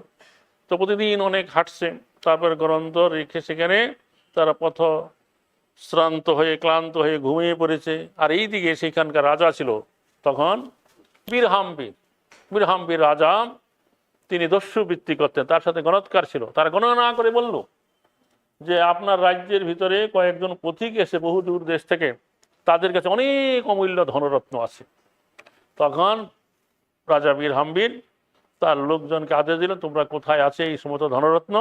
তো প্রতিদিন অনেক হাঁটছে, তারপর গ্রন্থ রেখে সেখানে তারা পথ শ্রান্ত হয়ে ক্লান্ত হয়ে ঘুমিয়ে পড়েছে। আর এই দিকে সেখানকার রাজা ছিল তখন বীরহাম্বীর রাজা, তিনি দস্যুবৃত্তি করতেন, তার সাথে গণৎকার ছিল। তারা গণনা করে বলল যে আপনার রাজ্যের ভিতরে কয়েকজন পথিক এসে বহু দূর দেশ থেকে, তাদের কাছে অনেক অমূল্য ধনরত্ন আছে। তখন রাজা বীরহাম্বীর তার লোকজনকে আদেশ দিল, তোমরা কোথায় আছে এই সমস্ত ধনরত্ন,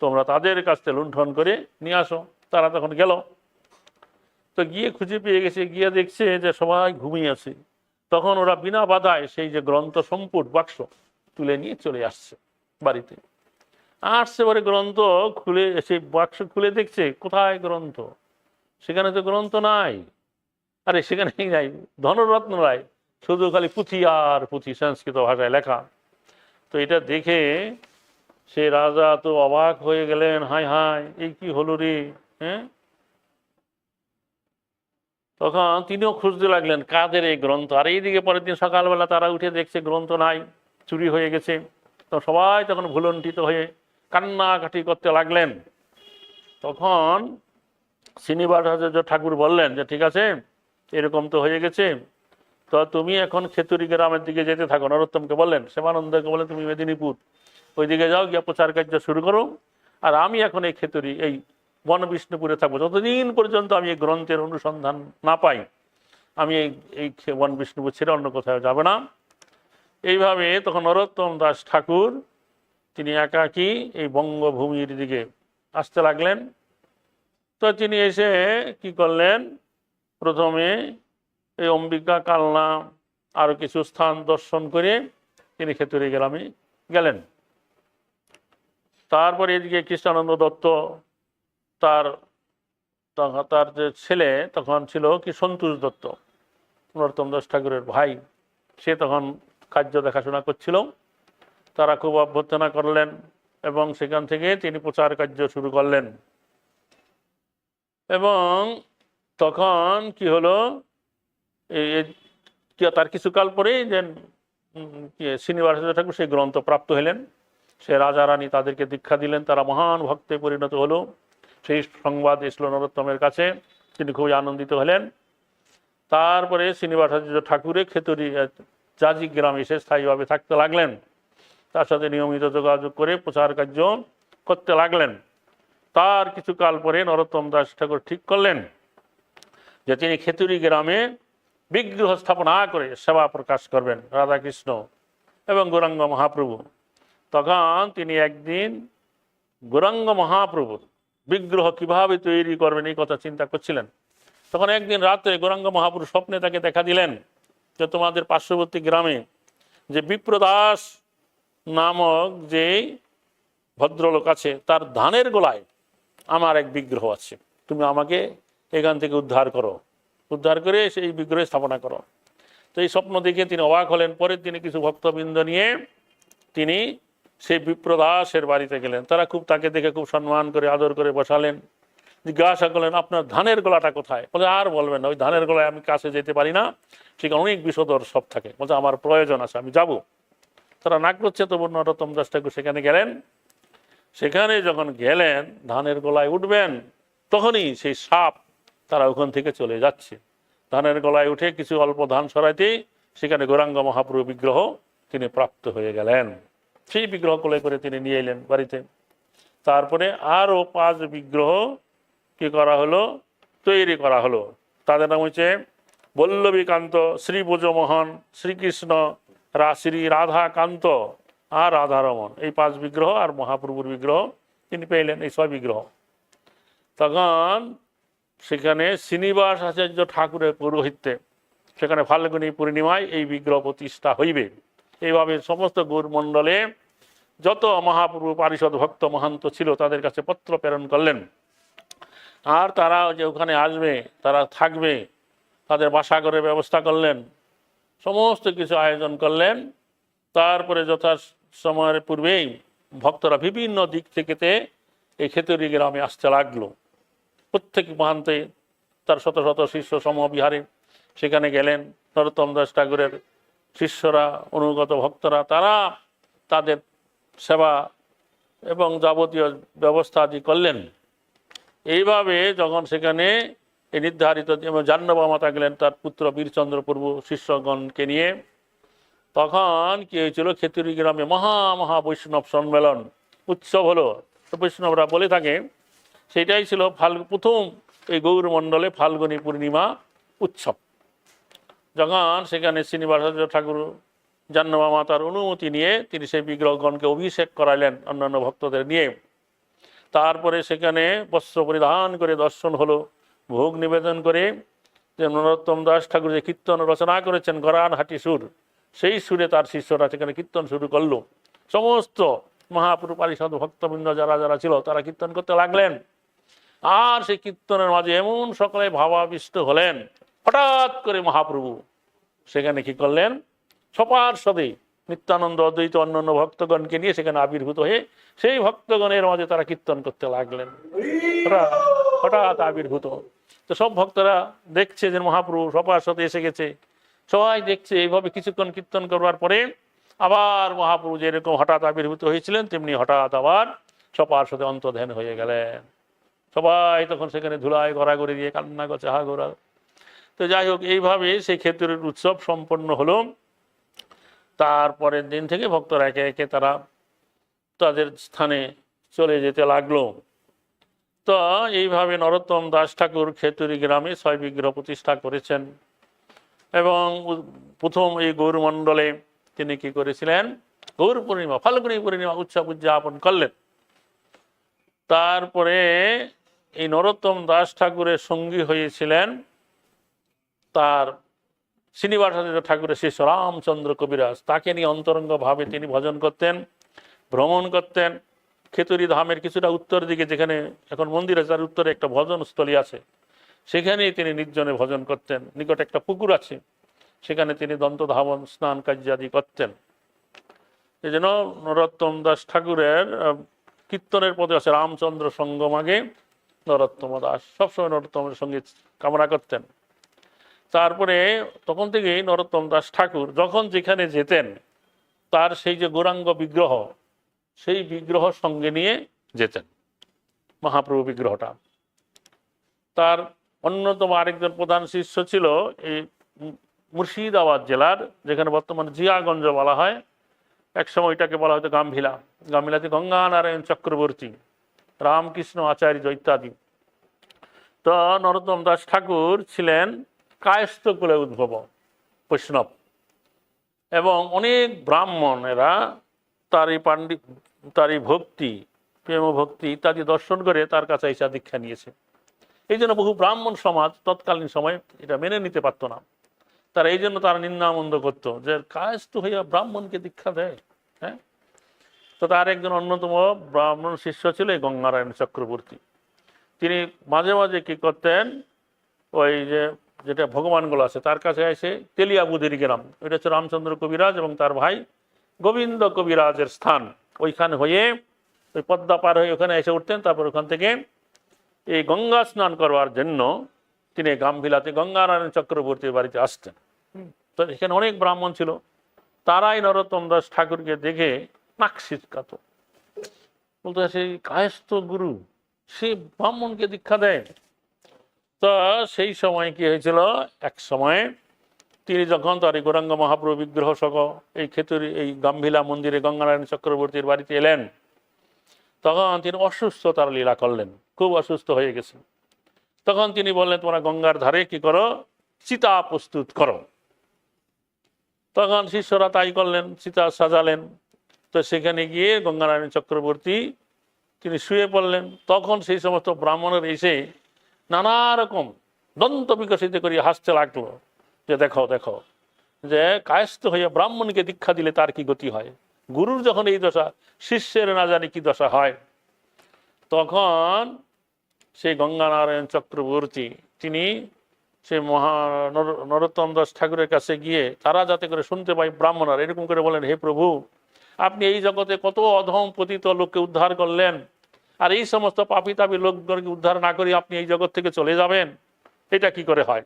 তোমরা তাদের কাছ থেকে লুণ্ঠন করে নিয়ে আসো। তারা তখন গেল, তো গিয়ে খুঁজে পেয়ে গেছে, গিয়ে দেখছে যে সবাই ঘুমিয়ে আছে। তখন ওরা বিনা বাধায় সেই যে গ্রন্থ সম্পুট বাক্স তুলে নিয়ে চলে আসছে বাড়িতে। আসছে পরে গ্রন্থ খুলে, সেই বাক্স খুলে দেখছে কোথায় গ্রন্থ, সেখানে তো গ্রন্থ নাই। আরে সেখানে নাই ধনরত্ন নাই, শুধু খালি পুঁথি আর পুঁথি, সংস্কৃত ভাষায় লেখা। তো এটা দেখে সে রাজা তো অবাক হয়ে গেলেন, হায় হায় এই কি হলো রে, হ্যাঁ। তখন তিনিও খুঁজতে লাগলেন কাদের এই গ্রন্থ। আর এইদিকে পরের দিন সকালবেলা তারা উঠে দেখছে গ্রন্থ নাই, চুরি হয়ে গেছে। তো সবাই তখন ভুলণ্ঠিত হয়ে কান্নাকাটি করতে লাগলেন। তখন শ্রীনিবাসাচার্য ঠাকুর বললেন যে ঠিক আছে, এরকম তো হয়ে গেছে, তো তুমি এখন খেতুরি গ্রামের দিকে যেতে থাকো। নরোত্তমকে বললেন, শ্যামানন্দকে বললেন তুমি মেদিনীপুর ওইদিকে যাও, গিয়ে প্রচার কার্য শুরু করো, আর আমি এখন এই খেতুরি এই বনবিষ্ণুপুরে থাকবো, যতদিন পর্যন্ত আমি এই গ্রন্থের অনুসন্ধান না পাই আমি এই বনবিষ্ণুপুর ছেড়ে অন্য কোথাও যাবে না। এইভাবে তখন নরোত্তম দাস ঠাকুর তিনি একাকী এই বঙ্গভূমির দিকে আসতে লাগলেন। তো তিনি এসে কি করলেন, প্রথমে এই অম্বিকা, কালনা আরও কিছু স্থান দর্শন করে তিনি খেতুরি গ্রামে গেলেন। তারপরে এদিকে কৃষ্ণানন্দ দত্ত, তার তার যে ছেলে তখন ছিল কি সন্তোষ দত্ত, নরোত্তম দাস ঠাকুরের ভাই, সে তখন কার্য দেখাশোনা করছিল। তারা খুব অভ্যর্থনা করলেন এবং সেখান থেকে তিনি প্রচার কার্য শুরু করলেন। এবং তখন কি হলো, তার কিছুকাল পরেই যে শ্রীনিবাসাচার্য ঠাকুর সেই গ্রন্থ প্রাপ্ত হলেন। সে রাজা রানী তাদেরকে দীক্ষা দিলেন, তারা মহান ভক্তে পরিণত হলো। সেই সংবাদ এসলো নরোত্তমের কাছে, তিনি খুবই আনন্দিত হলেন। তারপরে শ্রীনিবাসাচার্য ঠাকুরে খেতুরি জাজি গ্রামে এসে স্থায়ীভাবে থাকতে লাগলেন। তার সাথে নিয়মিত যোগাযোগ করে প্রচার কার্য করতে লাগলেন। তার কিছুকাল পরে নরোত্তম দাস ঠাকুর ঠিক করলেন যে তিনি খেতুরি গ্রামে বিগ্রহ স্থাপনা করে সেবা প্রকাশ করবেন, রাধাকৃষ্ণ এবং গৌরাঙ্গ মহাপ্রভু। তখন তিনি একদিন গৌরাঙ্গ মহাপ্রভুর বিগ্রহ কিভাবে তৈরি করবেন এই কথা চিন্তা করছিলেন। তখন একদিন রাতে গৌরাঙ্গ মহাপ্রভু স্বপ্নে তাকে দেখা দিলেন যে তোমাদের পার্শ্ববর্তী গ্রামে যে বিপ্রদাস নামক যে ভদ্রলোক আছে, তার ধানের গোলায় আমার এক বিগ্রহ আছে, তুমি আমাকে এখান থেকে উদ্ধার করো, উদ্ধার করে সেই বিগ্রহে স্থাপনা করো। তো এই স্বপ্ন দেখে তিনি অবাক হলেন। পরের দিনে কিছু ভক্তবৃন্দ নিয়ে তিনি সেই বিপ্রদাসের বাড়িতে গেলেন। তারা খুব তাকে দেখে খুব সম্মান করে আদর করে বসালেন, জিজ্ঞাসা করলেন আপনার ধানের গলাটা কোথায়। বলে আর বলবেন না, ওই ধানের গলায় আমি কাছে যেতে পারি না, সেখানে অনেক বিষধর সব থাকে। বলছে আমার প্রয়োজন আছে, আমি যাব। তারা নাক করছে, তবু নরোত্তম দাস ঠাকুর সেখানে গেলেন। সেখানে যখন গেলেন ধানের গলায় উঠবেন, তখনই সেই সাপ তারা ওখান থেকে চলে যাচ্ছে। ধানের গলায় উঠে কিছু অল্প ধান সরাইতেই সেখানে গৌরাঙ্গ মহাপ্রভু বিগ্রহ তিনি প্রাপ্ত হয়ে গেলেন। সেই বিগ্রহ কোলে করে তিনি নিয়ে এলেন বাড়িতে। তারপরে আরও 5 বিগ্রহ কি করা হলো, তৈরি করা হলো। তাদের নাম হচ্ছে বল্লভীকান্ত, শ্রী ব্রজমোহন, শ্রীকৃষ্ণ, শ্রী রাধাকান্ত আর রাধারমন। এই 5 বিগ্রহ আর মহাপ্রভুর বিগ্রহ তিনি পেলেন এই 6 বিগ্রহ। তখন সেখানে শ্রীনিবাস আচার্য ঠাকুরের পৌরোহিত্যে সেখানে ফাল্গুনী পূর্ণিমায় এই বিগ্রহ প্রতিষ্ঠা হইবে। এইভাবে সমস্ত গৌরমণ্ডলে যত মহাপ্রভু পারিষদ ভক্ত মহান্ত ছিল তাদের কাছে পত্র প্রেরণ করলেন, আর তারা যে ওখানে আসবে, তারা থাকবে, তাদের বাসা করে ব্যবস্থা করলেন, সমস্ত কিছু আয়োজন করলেন। তারপরে যথা সময়ের পূর্বেই ভক্তরা বিভিন্ন দিক থেকে এই খেতড়ি গ্রামে আসতে লাগলো। প্রত্যেক মহান্তে তার শত শত শিষ্য সমবিহারে সেখানে গেলেন। নরোত্তম দাস ঠাকুরের শিষ্যরা, অনুগত ভক্তরা, তারা তাদের সেবা এবং যাবতীয় ব্যবস্থা আদি করলেন। এইভাবে যখন সেখানে এই নির্ধারিত জাহ্নবা মাতা গেলেন তার পুত্র বীরচন্দ্র প্রভু শিষ্যগণকে নিয়ে, তখন কি হয়েছিল, খেতড়ি গ্রামে মহা বৈষ্ণব সম্মেলন উৎসব হলো। বৈষ্ণবরা বলে থাকে সেটাই ছিল প্রথম এই গৌরমণ্ডলে ফাল্গুনী পূর্ণিমা উৎসব। যখন সেখানে শ্রীনিবাসাচার্য ঠাকুর জাহ্নবা মাতার অনুমতি নিয়ে তিনি সেই বিগ্রহগণকে অভিষেক করাইলেন অন্যান্য ভক্তদের নিয়ে। তারপরে সেখানে বস্ত্র পরিধান করে দর্শন হলো, ভোগ নিবেদন করে যে নরোত্তম দাস ঠাকুর যে কীর্তন রচনা করেছেন গরান হাটি সুর, সেই সুরে তার শিষ্যরা সেখানে কীর্তন শুরু করলো। সমস্ত মহাপ্রভু পারিষদ ভক্তবৃন্দ যারা যারা ছিল তারা কীর্তন করতে লাগলেন। আর সেই কীর্তনের মাঝে এমন সকলে ভাবাবিষ্ট হলেন, হঠাৎ করে মহাপ্রভু সেখানে কি করলেন, সপার্ষদে নিত্যানন্দ অদ্বৈত অন্যান্য ভক্তগণকে নিয়ে সেখানে আবির্ভূত হয়ে সেই ভক্তগণের মাঝে তারা কীর্তন করতে লাগলেন। হঠাৎ আবির্ভূত। তো সব ভক্তরা দেখছে যে মহাপ্রভু সপার্ষদে এসে গেছে, সবাই দেখছে। এইভাবে কিছুক্ষণ কীর্তন করবার পরে আবার মহাপ্রভু যেরকম হঠাৎ আবির্ভূত হয়েছিলেন তেমনি হঠাৎ আবার সপার্ষদে অন্তর্ধান হয়ে গেলেন। সবাই তখন সেখানে ধুলায় গড়াগড়ি দিয়ে কান্না করছে, হা গোড়া। তো যাই হোক, এইভাবে সেই ক্ষেত্রের উৎসব সম্পন্ন হলো। তারপরের দিন থেকে ভক্তরা একে একে তারা তাদের স্থানে চলে যেতে লাগলো। তো এইভাবে নরোত্তম দাস ঠাকুর খেতড়ি গ্রামে 6 বিগ্রহ প্রতিষ্ঠা করেছেন। এবং প্রথম এই গৌরমণ্ডলে তিনি কি করেছিলেন, গৌর পূর্ণিমা ফাল্গুনী পূর্ণিমা উৎসব উদযাপন করলেন। তারপরে এই নরোত্তম দাস ঠাকুরের সঙ্গী হয়েছিলেন তার শ্রীনিবাসাচার্য ঠাকুরের শিষ্য রামচন্দ্র কবিরাজ। তাকে নিয়ে অন্তরঙ্গভাবে তিনি ভজন করতেন, ভ্রমণ করতেন। খেতড়ি ধামের কিছুটা উত্তর দিকে, যেখানে এখন মন্দির আছে, তার উত্তরে একটা ভজনস্থলী আছে, সেখানেই তিনি নির্জনে ভজন করতেন। নিকটে একটা পুকুর আছে, সেখানে তিনি দন্ত ধাবন স্নান কার্যাদি করতেন। এই জন্য নরোত্তম দাস ঠাকুরের কীর্তনের পদে আছে রামচন্দ্র সঙ্গমাগে নরোত্তম দাস, সবসময় নরোত্তমের সঙ্গে কামনা করতেন। তারপরে তখন থেকেই নরোত্তম দাস ঠাকুর যখন যেখানে যেতেন তার সেই যে গৌরাঙ্গ বিগ্রহ, সেই বিগ্রহ সঙ্গে নিয়ে যেতেন, মহাপ্রভু বিগ্রহটা। তার অন্যতম আরেকজন প্রধান শিষ্য ছিল এই মুর্শিদাবাদ জেলার, যেখানে বর্তমানে জিয়াগঞ্জ বলা হয়, একসময় এটাকে বলা হতো গাম্ভিলা। গাম্ভিলাতে গঙ্গানারায়ণ চক্রবর্তী, রামকৃষ্ণ আচার্য ইত্যাদি। তো নরোত্তম দাস ঠাকুর ছিলেন কায়স্থ কুলে উদ্ভব বৈষ্ণব, এবং অনেক ব্রাহ্মণেরা তারই ভক্তি, প্রেম ভক্তি ইত্যাদি দর্শন করে তার কাছে এসে দীক্ষা নিয়েছে। এই জন্য বহু ব্রাহ্মণ সমাজ তৎকালীন সময় এটা মেনে নিতে পারত না। তারা এই জন্য তারা নিন্দামন্দ করতো যে কায়স্থ হইয়া ব্রাহ্মণকে দীক্ষা দেয়। হ্যাঁ, তো তার একজন অন্যতম ব্রাহ্মণ শিষ্য ছিল এই গঙ্গানারায়ণ চক্রবর্তী। তিনি মাঝে মাঝে কি করতেন, ওই যেটা ভগবানগুলো আছে তার কাছে এসে তেলিয়াবুদের গ্রাম, এটা হচ্ছে রামচন্দ্র কবিরাজ এবং তার ভাই গোবিন্দ কবিরাজের স্থান, ওইখানে হয়ে ওই পদ্মা পার হয়ে ওখানে এসে উঠতেন। তারপর ওখান থেকে এই গঙ্গা স্নান করবার জন্য তিনি গাম্ভিলাতে গঙ্গানারায়ণ চক্রবর্তীর বাড়িতে আসতেন। তো এখানে অনেক ব্রাহ্মণ ছিল, তারাই নরোত্তম দাস ঠাকুরকে দেখে নাক ছিটকাত, বলতো সেই কায়স্থ গুরু, সে ব্রাহ্মণকে দীক্ষা দেয়। তো সেই সময় কি হয়েছিল, এক সময় তিনি যখন তার এই গৌরাঙ্গ মহাপ্রভু বিগ্রহ সহ এই খেতড়ি এই গাম্ভিলা মন্দিরে গঙ্গানারায়ণ চক্রবর্তীর বাড়িতে এলেন, তখন তিনি অসুস্থতার লীলা করলেন, খুব অসুস্থ হয়ে গেছেন। তখন তিনি বললেন, তোমরা গঙ্গার ধারে কি করো, চিতা প্রস্তুত করো। তখন শিষ্যরা তাই করলেন, চিতা সাজালেন। তো সেখানে গিয়ে গঙ্গানারায়ণ চক্রবর্তী তিনি শুয়ে পড়লেন। তখন সেই সমস্ত ব্রাহ্মণের এসে নানা রকম দন্ত বিকশিত করিয়া হাসতে লাগলো, যে দেখো দেখো, যে কায়স্থ হইয়া ব্রাহ্মণকে দীক্ষা দিলে তার কি গতি হয়, গুরুর যখন এই দশা, শিষ্যের না জানি কি দশা হয়। তখন সেই গঙ্গানারায়ণ চক্রবর্তী তিনি সে নরোত্তম দাস ঠাকুরের কাছে গিয়ে, তারা যাতে করে শুনতে পাই ব্রাহ্মণরা, এরকম করে বলেন, হে প্রভু, আপনি এই জগতে কত অধম পতিত লোককে উদ্ধার করলেন, আর এই সমস্ত পাপী তাপী লোকদেরকে উদ্ধার না করে আপনি এই জগৎ থেকে চলে যাবেন, এটা কি করে হয়?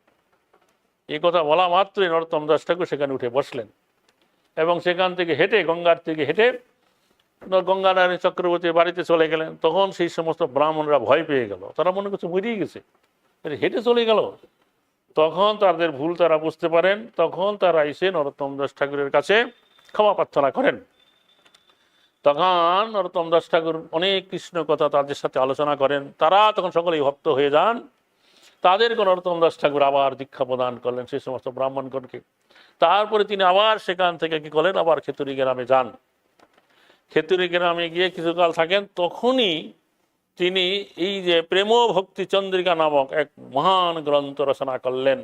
এই কথা বলা মাত্রই নরোত্তম দাস ঠাকুর সেখানে উঠে বসলেন এবং সেখান থেকে হেঁটে, গঙ্গার থেকে হেঁটে গঙ্গানারায়ণ চক্রবর্তীর বাড়িতে চলে গেলেন। তখন সেই সমস্ত ব্রাহ্মণরা ভয় পেয়ে গেল, তারা মনে করছে মরিয়ে গেছে, হেঁটে চলে গেল। তখন তাদের ভুল তারা বুঝতে পারেন, তখন তারা এসে নরোত্তম দাস ঠাকুরের কাছে ক্ষমা প্রার্থনা করেন। তখন নরোত্তম দাস ঠাকুর অনেক কৃষ্ণ কথা তাদের সাথে আলোচনা করেন, তারা তখন সকলেই ভক্ত হয়ে যান। তাদেরকে নরোত্তম দাস ঠাকুর আবার দীক্ষা প্রদান করলেন সেই সমস্ত ব্রাহ্মণগণকে। তারপরে তিনি আবার সেখান থেকে কি করলেন, আবার খেতুরি গ্রামে যান। খেতুরি গ্রামে গিয়ে কিছুকাল থাকেন। তখনই তিনি এই যে প্রেম ভক্তি চন্দ্রিকা নামক এক মহান গ্রন্থ রচনা করলেন।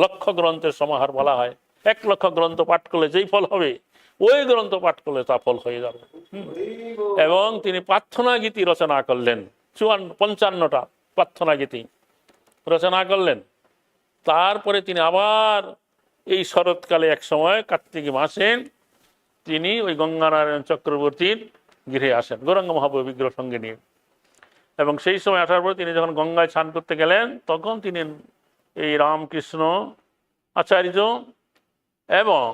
লক্ষ গ্রন্থের সমাহার বলা হয়। 1,00,000 গ্রন্থ পাঠ করলে যেই ফল হবে, ওই গ্রন্থ পাঠ করলে তা ফল হয়ে যাবে। এবং তিনি প্রার্থনা গীতি রচনা করলেন, 55টা প্রার্থনা গীতি রচনা করলেন। তারপরে তিনি আবার এই শরৎকালে এক সময় কার্তিক মাসে তিনি ওই গঙ্গানারায়ণ চক্রবর্তীর গৃহে আসেন গৌরাঙ্গ মহাপ্রভু বিগ্রহ সঙ্গে নিয়ে। এবং সেই সময় আসার পর তিনি যখন গঙ্গায় স্নান করতে গেলেন, তখন তিনি এই রামকৃষ্ণ আচার্য এবং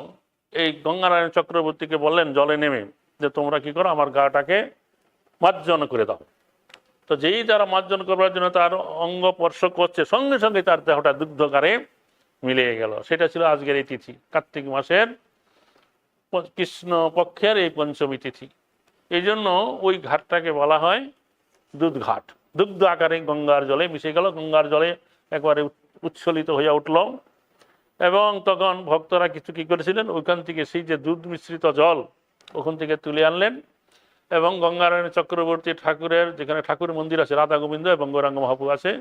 এই গঙ্গানারায়ণ চক্রবর্তীকে বললেন জলে নেমে, যে তোমরা কি করো, আমার গাটাকে মার্জন করে দাও। তো যেই তারা মার্জন করবার জন্য তার অঙ্গ স্পর্শ করছে, সঙ্গে সঙ্গে তার দেহটা দুগ্ধকারে মিলিয়ে গেল। সেটা ছিল আজকের এই তিথি, কার্তিক মাসের কৃষ্ণ পক্ষের এই পঞ্চমী তিথি। এই জন্য ওই ঘাটটাকে বলা হয় দুধ ঘাট। দুগ্ধ আকারে গঙ্গার জলে মিশে গেল, গঙ্গার জলে একবারে উচ্ছ্বলিত হয়ে উঠল। এবং তখন ভক্তরা কিছু কি করেছিলেন, ওইখান থেকে সেই যে দুধ মিশ্রিত জল ওখান থেকে তুলে আনলেন এবং গঙ্গানারায়ণ চক্রবর্তী ঠাকুরের যেখানে ঠাকুর মন্দির আছে, রাধা গোবিন্দ এবং গৌরাঙ্গ মহাপ্রভু আছে,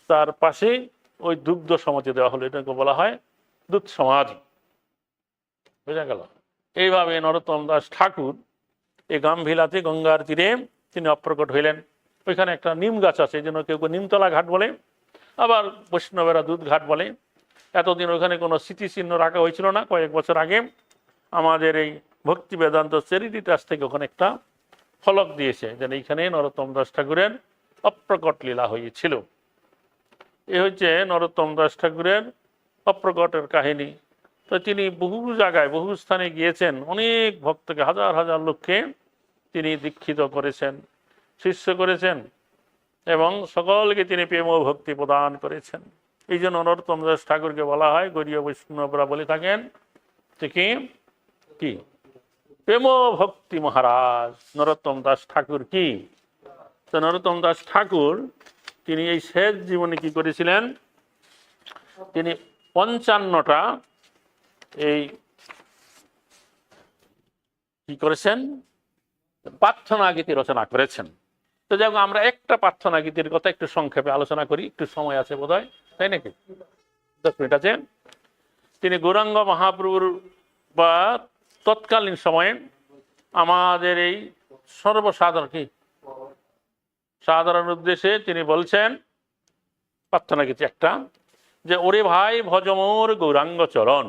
তার পাশে ওই দুগ্ধ সমাধি দেওয়া হলো। এটাকে বলা হয় দুধ সমাধি। বোঝা গেল? এইভাবে নরোত্তম দাস ঠাকুর এই গামভিলাতে গঙ্গার তীরে তিনি অপ্রকট হইলেন। ওইখানে একটা নিম গাছ আছে, এই জন্য কেউ কেউ নিমতলা ঘাট বলে, আবার বৈষ্ণবেরা দুধ ঘাট বলে। এতদিন ওখানে কোনো স্মৃতিচিহ্ন রাখা হয়েছিল না। কয়েক বছর আগে আমাদের এই ভক্তি বেদান্ত চ্যারিটি ট্রাস্ট থেকে ওখানে একটা ফলক দিয়েছে, যেন এইখানে নরোত্তম দাস ঠাকুরের অপ্রকট লীলা হয়েছিল। এ হচ্ছে নরোত্তম দাস ঠাকুরের অপ্রকটের কাহিনী। তো তিনি বহু জায়গায় বহু স্থানে গিয়েছেন, অনেক ভক্তকে, হাজার হাজার লোককে তিনি দীক্ষিত করেছেন, শিষ্য করেছেন এবং সকলকে তিনি প্রেম ও ভক্তি প্রদান করেছেন। এই জন্য নরোত্তম দাস ঠাকুরকে বলা হয়, গৌড়ীয় বৈষ্ণবরা বলে থাকেন যে কি প্রেম ভক্তি মহারাজ নরোত্তম দাস ঠাকুর। কি তো নরোত্তম দাস ঠাকুর তিনি এই শেষ জীবনে কি করেছিলেন, তিনি 55টা এই কি করেছেন, প্রার্থনা গীতি রচনা করেছেন। তো যাই হোক, আমরা একটা প্রার্থনা গীতির কথা একটু সংক্ষেপে আলোচনা করি, একটু সময় আছে বোধ হয়, তাই নাকি? 10 মিনিট আছে। তিনি গৌরাঙ্গ মহাপ্রভুর বা তৎকালীন সময়ে আমাদের এই সর্বসাধারণ সাধারণ উদ্দেশ্যে তিনি বলছেন প্রার্থনা গীতি একটা, যে ওরে ভাই ভজমোর গৌরাঙ্গ চরণ,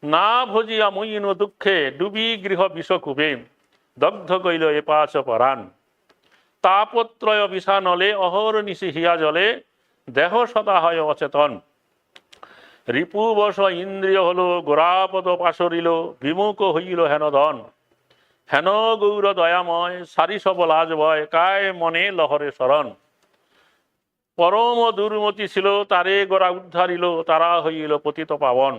না ভজিয়া মইন দুঃখে ডুবি গৃহ বিষকুবে, দগ্ধ গইল এ পাচ পরাণ, তাপত্রয় বিষানলে অহর্নিশি হিয়া জলে, দেহ সদা হয় অচেতন, রিপুবশ ইন্দ্রিয় হলো গোরাপদ পাশরিল, বিমুখ হইল হেনদন, হেন গৌর দয়াময় সারি সবল আজ ভয়, কায় মনে লহরে শরণ, পরম দুর্মতি ছিল তারে গোরা উদ্ধারিল, তারা হইল পতিত পাবন,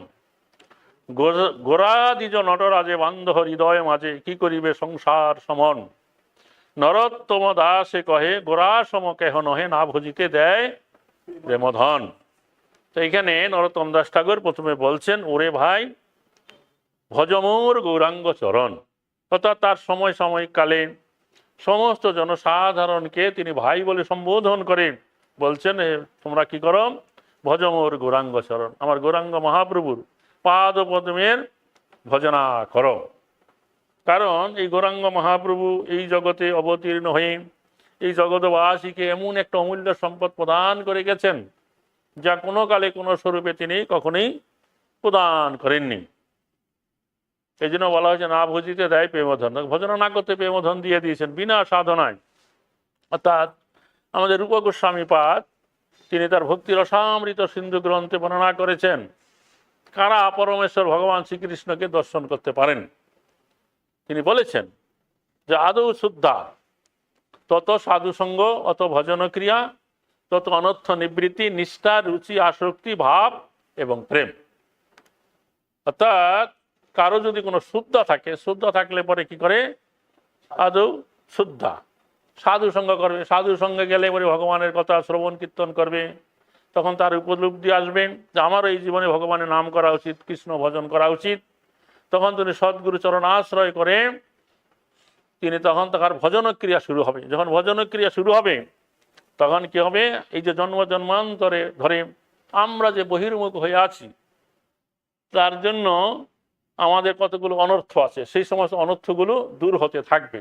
গোরা দ্বিজ নটরাজে বান্ধ হৃদয় মাঝে, কি করিবে সংসার সমন, নরোত্তম দাসে কহে গোরা সম কেহ নহে, না ভজিতে দেয় প্রেমধন। তো এইখানে নরোত্তম দাস ঠাকুর প্রথমে বলছেন ওরে ভাই ভজমোর গৌরাঙ্গ চরণ, অর্থাৎ তার সময় কালে সমস্ত জনসাধারণকে তিনি ভাই বলে সম্বোধন করে বলছেন, তোমরা কি করো, ভজমোর গৌরাঙ্গ চরণ, আমার গৌরাঙ্গ মহাপ্রভুর পাদ পদ্মের ভজনা করো। কারণ এই গৌরাঙ্গ মহাপ্রভু এই জগতে অবতীর্ণ হয়ে এই জগৎবাসীকে এমন একটা অমূল্য সম্পদ প্রদান করে গেছেন, যা কোনো কালে কোনো স্বরূপে তিনি কখনোই প্রদান করেননি। এই জন্য বলা হয়েছে, না ভজিতে দেয় প্রেমধন, ভজনা না করতে প্রেমধন দিয়ে দিয়েছেন বিনা সাধনায়। অর্থাৎ আমাদের রূপ গোস্বামী পাদ তিনি তার ভক্তির রসামৃত সিন্ধু গ্রন্থে বর্ণনা করেছেন কারা পরমেশ্বর ভগবান শ্রীকৃষ্ণকে দর্শন করতে পারেন। তিনি বলেছেন যে আদৌ শুদ্ধা তত সাধুসঙ্গ, অত ভজন ক্রিয়া, তত অনর্থ নিবৃত্তি, নিষ্ঠা, রুচি, আসক্তি, ভাব এবং প্রেম। অর্থাৎ কারো যদি কোনো শুদ্ধা থাকে, শুদ্ধা থাকলে পরে কি করে, আদৌ শুদ্ধা সাধু সঙ্গ করবে, সাধু সঙ্গে গেলে পরে ভগবানের কথা শ্রবণ কীর্তন করবে, তখন তার উপলব্ধি আসবে যে আমারও এই জীবনে ভগবানের নাম করা উচিত, কৃষ্ণ ভজন করা উচিত। তখন তিনি সদ্গুরু চরণ আশ্রয় করে তিনি তখন তার ভজন ক্রিয়া শুরু হবে। যখন ভজন ক্রিয়া শুরু হবে তখন কি হবে, এই যে জন্ম জন্মান্তরে ধরে আমরা যে বহির্মুখ হয়ে আছি তার জন্য আমাদের কতগুলো অনর্থ আছে, সেই সমস্ত অনর্থগুলো দূর হতে থাকবে।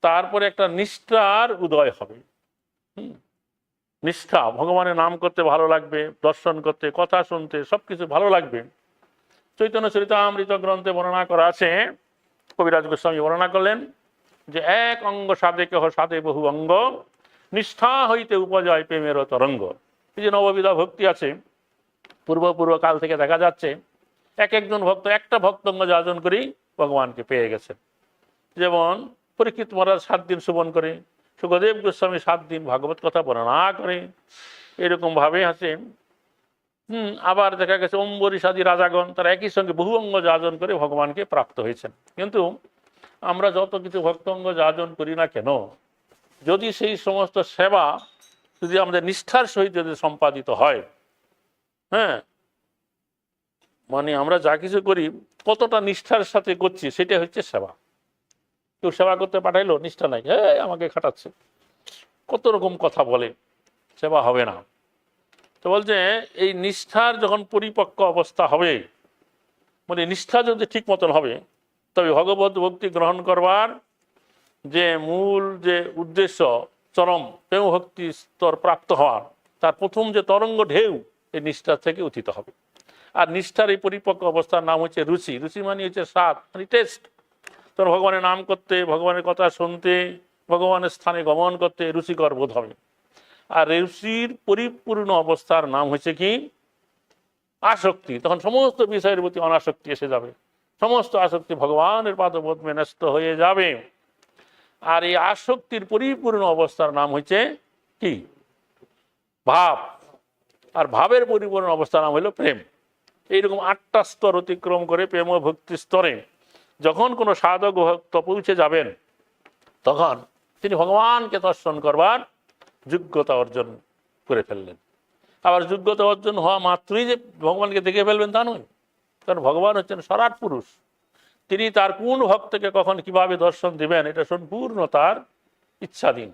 তারপরে একটা নিষ্ঠার উদয় হবে। নিষ্ঠা, ভগবানের নাম করতে ভালো লাগবে, দর্শন করতে, কথা শুনতে, সবকিছু ভালো লাগবে। চৈতন্য চরিতামৃত গ্রন্থে বর্ণনা করা আছে, কবিরাজ গোস্বামী বর্ণনা করলেন যে এক অঙ্গ সাধে কেহ সাধে বহু অঙ্গ, নিষ্ঠা হইতে উপজয় প্রেমের তরঙ্গ। এই যে নববিধা ভক্তি আছে, পূর্ব কাল থেকে দেখা যাচ্ছে এক একজন ভক্ত একটা ভক্তঙ্গ যাজন করেই ভগবানকে পেয়ে গেছেন। যেমন পরীক্ষিত মহারাজ 7 দিন সুবন করে, সুখদেব গোস্বামী 7 দিন ভাগবত কথা বর্ণনা করে, এরকম ভাবে আছে। আবার দেখা গেছে অম্বরীশাদী রাজাগণ তারা একই সঙ্গে বহু অঙ্গ যাজন করে ভগবানকে প্রাপ্ত হয়েছেন। কিন্তু আমরা যত কিছু ভক্তঙ্গ যাজন করি না কেন, যদি সেই সমস্ত সেবা যদি আমাদের নিষ্ঠার সহিত যদি সম্পাদিত হয়, হ্যাঁ, মানে আমরা যা কিছু করি কতটা নিষ্ঠার সাথে করছি সেটা হচ্ছে সেবা। কেউ সেবা করতে পাঠাইলো, নিষ্ঠা নাই, হ্যাঁ আমাকে খাটাচ্ছে, কত রকম কথা বলে, সেবা হবে না। তো বলছে এই নিষ্ঠার যখন পরিপক্ক অবস্থা হবে, মানে নিষ্ঠা যদি ঠিক মতন হবে, তবে ভগবত ভক্তি গ্রহণ করবার যে মূল যে উদ্দেশ্য, চরম প্রেম ভক্তি স্তর প্রাপ্ত হওয়ার, তার প্রথম যে তরঙ্গ ঢেউ এই নিষ্ঠার থেকে উত্থিত হবে। আর নিষ্ঠার এই পরিপক্ক অবস্থার নাম হচ্ছে রুচি। রুচি মানে হচ্ছে স্বাদ, মানে টেস্ট। তোর ভগবানের নাম করতে, ভগবানের কথা শুনতে, ভগবানের স্থানে গমন করতে রুচিকর বোধ হবে। আর রুচির পরিপূর্ণ অবস্থার নাম হচ্ছে কি, আসক্তি। তখন সমস্ত বিষয়ের প্রতি অনাসক্তি এসে যাবে, সমস্ত আসক্তি ভগবানের পাদপদ্মে ন্যস্ত হয়ে যাবে। আর এই আসক্তির পরিপূর্ণ অবস্থার নাম হচ্ছে কি, ভাব। আর ভাবের পরিপূর্ণ অবস্থার নাম হলো প্রেম। এইরকম 8টা স্তর অতিক্রম করে প্রেম ও ভক্তি স্তরে যখন কোনো সাধক ভক্ত পৌঁছে যাবেন, তখন তিনি ভগবানকে দর্শন করবার যোগ্যতা অর্জন করে ফেললেন। আবার যোগ্যতা অর্জন হওয়া মাত্রই যে ভগবানকে দেখে ফেলবেন তা নয়, কারণ ভগবান হচ্ছেন সরাট পুরুষ। তিনি তার কোন ভক্তকে কখন কিভাবে দর্শন দিবেন এটা সম্পূর্ণ তার ইচ্ছাধীন।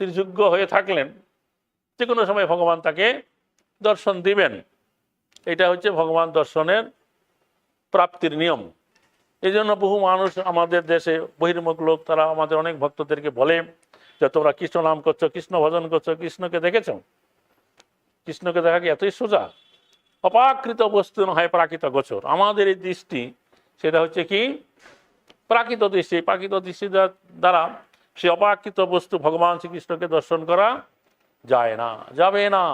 তিনি যোগ্য হয়ে থাকলেন, যে কোনো সময় ভগবান তাকে দর্শন দিবেন। এটা হচ্ছে ভগবান দর্শনের প্রাপ্তির নিয়ম। এই জন্য বহু মানুষ আমাদের দেশে বহির্মুখ লোক তারা আমাদের অনেক ভক্তদেরকে বলে যে তোমরা কৃষ্ণ নাম করছো, কৃষ্ণ ভজন করছো, কৃষ্ণকে দেখেছ? কৃষ্ণকে দেখা কি এতই সোজা? অপাকৃত বস্তু নয় প্রাকৃত গোচর। আমাদের এই দৃষ্টি সেটা হচ্ছে কি, প্রাকৃত দৃষ্টি। প্রাকৃত দৃষ্টি দ্বারা সে অপাকৃত বস্তু ভগবান শ্রীকৃষ্ণকে দর্শন করা যায় না, যাবে না।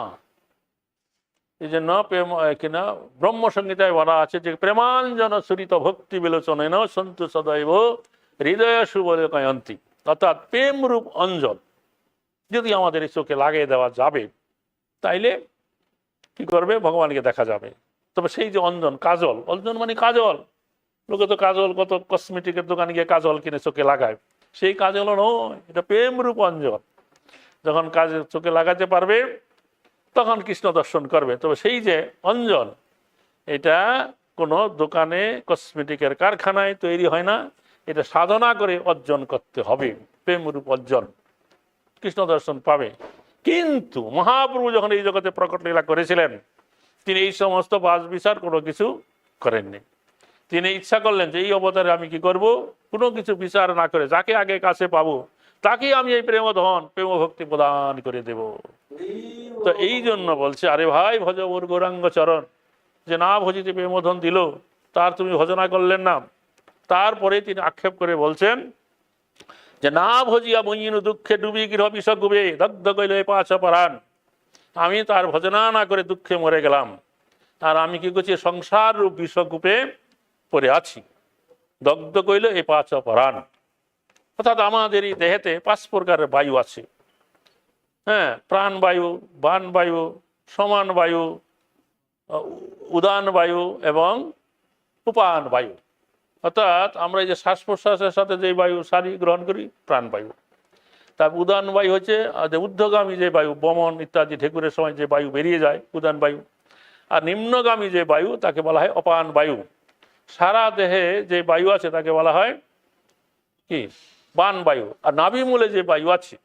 এই জন্য প্রেম কিনা ব্রহ্মসংহিতায় বলা আছে যে প্রেমাঞ্জন সুরিত ভক্তি বিলোচনেন সন্তু সদৈব হৃদয় সুবলকয়ন্তী। অর্থাৎ প্রেমরূপ অঞ্জন যদি আমাদের এই চোখে লাগিয়ে দেওয়া যাবে, তাইলে কি করবে, ভগবানকে দেখা যাবে। তবে সেই যে অঞ্জন, কাজল, অঞ্জন মানে কাজল, লোকে তো কাজল কত কসমেটিকের দোকানে গিয়ে কাজল কিনে চোখে লাগায়, সেই কাজলও নয়, এটা প্রেমরূপ অঞ্জন। যখন চোখে লাগাতে পারবে তখন কৃষ্ণ দর্শন করবে। তবে সেই যে অঞ্জন, এটা কোনো দোকানে কসমেটিকের কারখানায় তৈরি হয় না, এটা সাধনা করে অর্জন করতে হবে, প্রেমরূপ অর্জন, কৃষ্ণ দর্শন পাবে। কিন্তু মহাপ্রভু যখন এই জগতে প্রকট লীলা করেছিলেন, তিনি এই সমস্ত বাস বিচার কোনো কিছু করেননি। তিনি ইচ্ছা করলেন যে এই অবতারে আমি কি করব, কোনো কিছু বিচার না করে যাকে আগে কাছে পাবো তাকে আমি এই প্রেমধন প্রেম ভক্তি প্রদান করে দেব। তো এই জন্য বলছে, আরে ভাই ভজ ওর গৌরাঙ্গ চরণ, যে না ভজিতে প্রেমধন দিল তার তুমি ভজনা করলেন না। তারপরে তিনি আক্ষেপ করে বলছেন যে না ভজিয়া মইনু দুঃখে ডুবি গৃহ বিষ গুবে দগ্ধ কইল এ পাঁচ পরাণ। আমি তার ভজনা না করে দুঃখে মরে গেলাম, আর আমি কি করছি, সংসার রূপ বিষকূপে পড়ে আছি। দগ্ধ কইল এ পাঁচ পরাণ, অর্থাৎ আমাদের এই দেহেতে 5 প্রকারের বায়ু আছে। হ্যাঁ, প্রাণবায়ু, বানবায়ু, সমান বায়ু, উদান বায়ু এবং উপান বায়ু। অর্থাৎ আমরা এই যে শ্বাস প্রশ্বাসের সাথে যে বায়ু সারি গ্রহণ করি, প্রাণবায়ু। তার উদান বায়ু হচ্ছে যে ঊর্ধ্বগামী যে বায়ু, বমন ইত্যাদি ঠেকুরের সময় যে বায়ু বেরিয়ে যায়, উদান বায়ু। আর নিম্নগামী যে বায়ু তাকে বলা হয় অপান বায়ু। সারা দেহে যে বায়ু আছে তাকে বলা হয় কি, বান বায়ু। আর নাভিমূলে যে বায়ু আছে,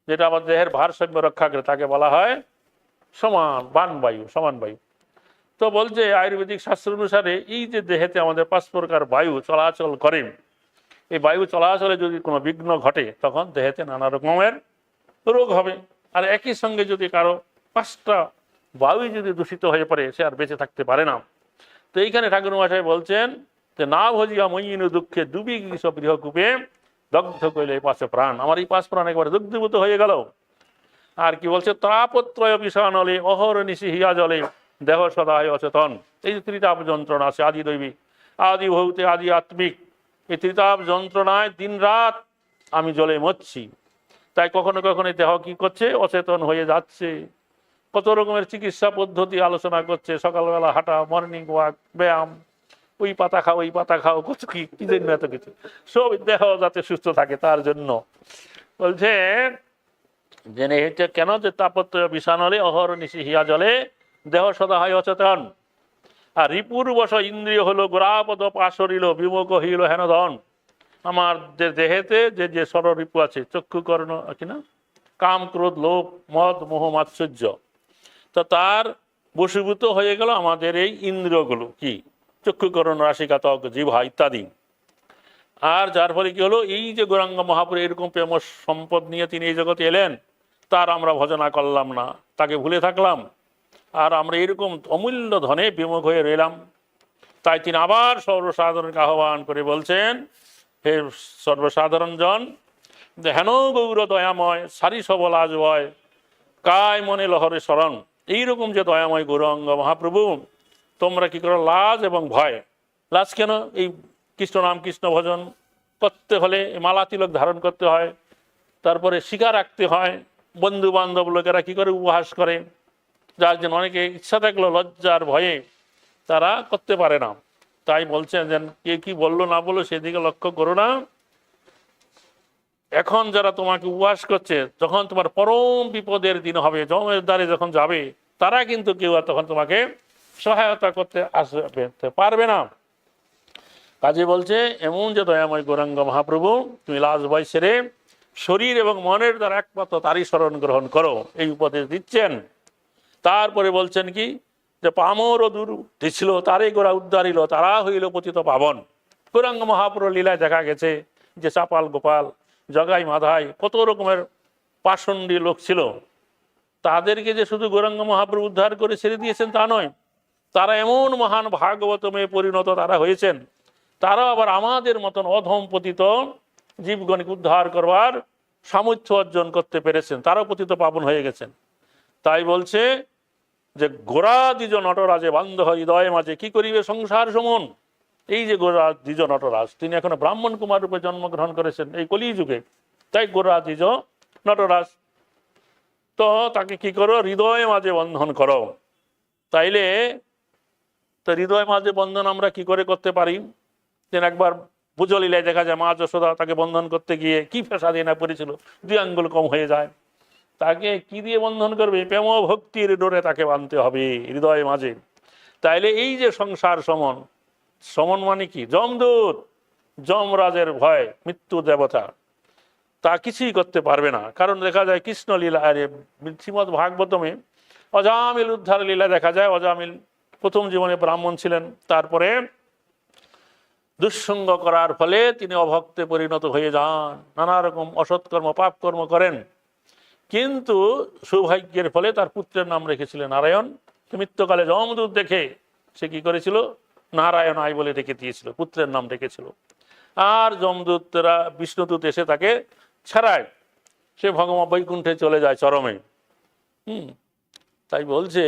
যেটা আমাদের দেহের ভারসাম্য রক্ষা করে, তাকে বলা হয় সমান বান বায়ু, সমান বায়ু। তো বলছে আয়ুর্বেদিক শাস্ত্র অনুসারে এই যে দেহেতে আমাদের 5 প্রকার বায়ু চলাচল করে, এই বায়ু চলাচলে যদি কোনো বিঘ্ন ঘটে তখন দেহেতে নানা রকমের রোগ হবে। আর একই সঙ্গে যদি কারো 5টা বায়ু যদি দূষিত হয়ে পড়ে, সে আর বেঁচে থাকতে পারে না। তো এইখানে ঠাকুর মশাই বলছেন যে না ভজিয়া মইনু দুঃখে ডুবি গৃহ গৃহকূপে দগ্ধ কইলে 5 প্রাণ। আমার এই 5 প্রাণ একবারে দগ্ধীভূত হয়ে গেল। আর কি বলছে, তাপত্রয় বিষানলে অহর নিশি হিয়া জলে দেহ সদায় অচেতন। এই যে ত্রিতাপ যন্ত্রণা আছে, আদি দৈবিক, আদি ভৌতে, আদি আত্মিক, এই ত্রিতাপ যন্ত্রণায় দিন রাত আমি জলে মরছি। তাই কখনো কখনো দেহ কি করছে, অচেতন হয়ে যাচ্ছে। কত রকমের চিকিৎসা পদ্ধতি আলোচনা করছে, সকালবেলা হাঁটা, মর্নিং ওয়াক, ব্যায়াম, ওই পাতা খাও ওই পাতা খাও, কত কি কি জন্য এত কিছু, সব দেহ যাতে সুস্থ থাকে তার জন্য। বলছে যে এটা কেন, যে তাপত্র বিষাণলে অহর নিশি হিয়া জলে দেহ সদা হয় অচেতন। আর রিপুর বশ ইন্দ্রিয় হলো গোড়াপদ পাশরিল বিমুখ হইল হেনধন। আমার যে দেহেতে যে যে ষড়রিপু আছে, চক্ষু কর্ণ কিনা, কাম ক্রোধ লোভ মদ মোহ মাৎসর্য, তো তার বশীভূত হয়ে গেল আমাদের এই ইন্দ্রিয়গুলো, কি চক্ষুকরণ, রাশিকা, ত্বক, জিহ্বা ইত্যাদি। আর যার ফলে কি হলো, এই যে গৌরাঙ্গ মহাপুর এরকম প্রেম সম্পদ নিয়ে তিনি এই জগতে এলেন, তার আমরা ভজনা করলাম না, তাকে ভুলে থাকলাম, আর আমরা এরকম অমূল্য ধনে বিমুখ হয়ে রইলাম। তাই তিনি আবার সর্বসাধারণকে আহ্বান করে বলছেন, হে সর্বসাধারণ জন, হেন গৌর দয়াময় সারি সবল আজ ভয় কায় মনে লহরে স্মরণ। এইরকম যে দয়াময় গৌরাঙ্গ মহাপ্রভু, তোমরা কি করো, লাজ এবং ভয়। লাজ কেন, এই কৃষ্ণ নাম কৃষ্ণ ভজন করতে হলে মালা তিলক ধারণ করতে হয়, তারপরে শিখা রাখতে হয়, বন্ধু বান্ধব লোকেরা কি করে উপহাস করে, যার জন্য অনেকে ইচ্ছা থাকলেও লজ্জার ভয়ে তারা করতে পারে না। তাই বলছেন যে কে কি বললো না বললো সেদিকে লক্ষ্য করো না। এখন যারা তোমাকে উপহাস করছে, যখন তোমার পরম বিপদের দিন হবে, যমের দ্বারে যখন যাবে, তারা কিন্তু কেউ আর তখন তোমাকে সহায়তা করতে আসতে পারবে না। কাজে বলছে, এমন যে দয়াময় গৌরাঙ্গ মহাপ্রভু, তুমি লাজ ভয় সেরে শরীর এবং মনের দ্বারা একমাত্র তারই শরণ গ্রহণ করো, এই উপদেশ দিচ্ছেন। তারপরে বলছেন কি, যে পামর ও দূর ছিল তারে গোরা উদ্ধারিল, তারা হইল পতিত পাবন। গৌরাঙ্গ মহাপ্রভু লীলায় দেখা গেছে যে চাপাল গোপাল, জগাই মাধাই, কত রকমের পাষণ্ডী লোক ছিল, তাদেরকে যে শুধু গৌরাঙ্গ মহাপ্রভু উদ্ধার করে ছেড়ে দিয়েছেন তা নয়, তারা এমন মহান ভাগবতমে পরিণত তারা হয়েছেন, তারা আবার আমাদের মতন অধম পতিত জীবগণকে উদ্ধার করবার সামর্থ্য অর্জন করতে পেরেছেন, তারাও পতিত পাবন হয়ে গেছেন। তাই বলছে যে গোরা দ্বিজ নটরাজে বান্ধ হৃদয় মাঝে কি করিবে সংসার সমন। এই যে গোরা দ্বিজ নটরাজ, তিনি এখনো ব্রাহ্মণ কুমার রূপে জন্মগ্রহণ করেছেন এই কলি যুগে, তাই গোরা দ্বিজ নটরাজ। তো তাকে কি করো, হৃদয় মাঝে বন্ধন করো। তাইলে তো হৃদয় মাঝে বন্ধন আমরা কি করে করতে পারি? যেন একবার বুঝলিলায় দেখা যায় মা যশোদা তাকে বন্ধন করতে গিয়ে কি ফেসা দিয়ে না পড়েছিল, 2 আঙ্গুল কম হয়ে যায়। তাকে কি দিয়ে বন্ধন করবে? প্রেম ভক্তির ডোরে তাকে বাঁধতে হবে হৃদয় মাঝে। তাইলে এই যে সংসার সমন, সমন মানে কি, যমদূত, যমরাজের ভয়, মৃত্যু দেবতা, তা কিছুই করতে পারবে না। কারণ দেখা যায় কৃষ্ণলীলা শ্রীমদ্ ভাগবতমে অজামিল উদ্ধার লীলা দেখা যায়। অজামিল প্রথম জীবনে ব্রাহ্মণ ছিলেন, তারপরে দুঃসঙ্গ করার ফলে তিনি অভক্তে পরিণত হয়ে যান, নানা রকম অসৎকর্ম পাপকর্ম করেন। কিন্তু সৌভাগ্যের ফলে তার পুত্রের নাম রেখেছিলেন নারায়ণ। মৃত্যুকালে যমদূত দেখে সে কি করেছিল, নারায়ণ আয় বলে ডেকে দিয়েছিল, পুত্রের নাম রেখেছিল। আর যমদূতরা বিষ্ণুদূত এসে তাকে ছাড়ায়, সে ভগবান বৈকুণ্ঠে চলে যায় চরমে। তাই বলছে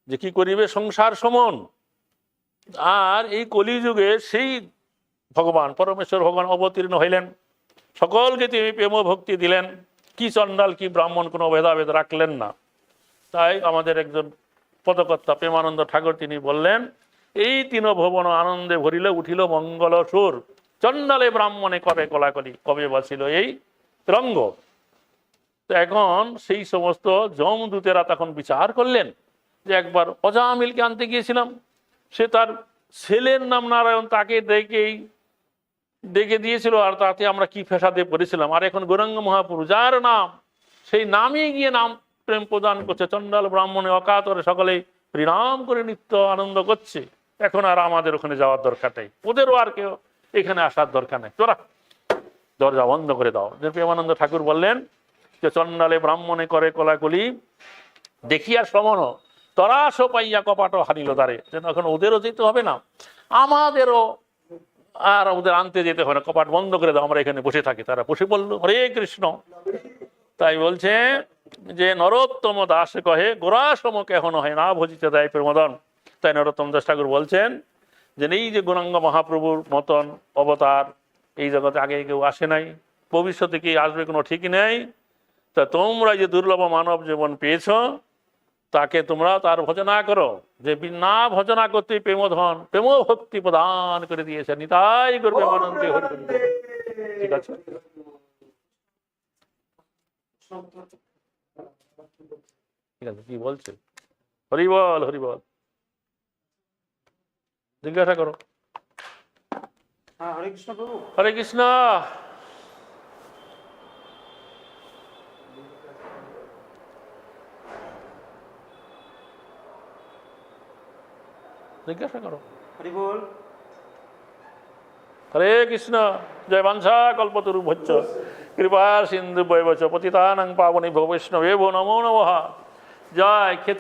যে কি করিবে সংসার সমন। আর এই কলিযুগে সেই ভগবান পরমেশ্বর ভগবান অবতীর্ণ হইলেন, সকলকে তিনি প্রেম ভক্তি দিলেন, কি চণ্ডাল কি ব্রাহ্মণ কোনো ভেদাভেদ রাখলেন না। তাই আমাদের একজন পদকর্তা প্রেমানন্দ ঠাকুর তিনি বললেন, এই তিন ভুবন আনন্দে ভরিলে উঠিল মঙ্গল সুর, চণ্ডালে ব্রাহ্মণে করে কলাকলি, কবে বাঁচিল এই রঙ্গ। তো এখন সেই সমস্ত যমদূতেরা তখন বিচার করলেন যে একবার অজামিলকে আনতে গিয়েছিলাম, সে তার ছেলের নাম নারায়ণ, তাকে ডেকে দিয়েছিল, আর তাতে আমরা কি ফেসাদে পড়েছিলাম। আর এখন গৌরাঙ্গ মহাপ্রভু যার নাম, সেই নামেই গিয়ে নাম প্রেম প্রদান করছে, চণ্ডাল ব্রাহ্মণে অকাতরে সকলেই প্রণাম করে নিত্য আনন্দ করছে। এখন আর আমাদের ওখানে যাওয়ার দরকার নেই, ওদেরও আর কেউ এখানে আসার দরকার নেই, তোরা দরজা বন্ধ করে দাও। প্রেমানন্দ ঠাকুর বললেন যে চণ্ডালে ব্রাহ্মণে করে কলাকলি, দেখিয়া শ্রমণ তরাস পাইয়া কপাট হারিল দ্বারে। যেন এখন ওদেরও যেতে হবে না, আমাদেরও আর ওদের আনতে যেতে হবে না, কপাট বন্ধ করে দাও, আমরা এখানে বসে থাকি। তারা বসে পড়লো, হরে কৃষ্ণ। তাই বলছে যে নরোত্তম দাস কহে গোরাসম কেহন হয় না ভজিতে দেয় প্রমোদন। তাই নরোত্তম দাস ঠাকুর বলছেন যে এই যে গৌরাঙ্গ মহাপ্রভুর মতন অবতার এই জগতে আগে কেউ আসে নাই, ভবিষ্যতে কি আসবে কোনো ঠিক নেই। তা তোমরা যে দুর্লভ মানব জীবন পেয়েছ, তাকে তোমরা তার ভজনা করো, যে না ভজনা করতে প্রেমধন প্রেম ভক্তি প্রদান করে দিয়েছে। নিতাই করবে আনন্দে হরি। ঠিক আছে, ঠিক আছে, কি বলছে? হরিবল হরিবল, জিজ্ঞাসা করো। হরে কৃষ্ণ প্রভু। হরে কৃষ্ণ। জিজ্ঞাসা করো। হরি বল। হরে কৃষ্ণ। জয় বাঞ্ছা কল্পতরু ভজ্জ কৃপা সিন্ধু বৈবচ পতিতানাং পাবনী ভো বৈষ্ণবে ভো নমো নমঃ। জয় ক্ষেত্র।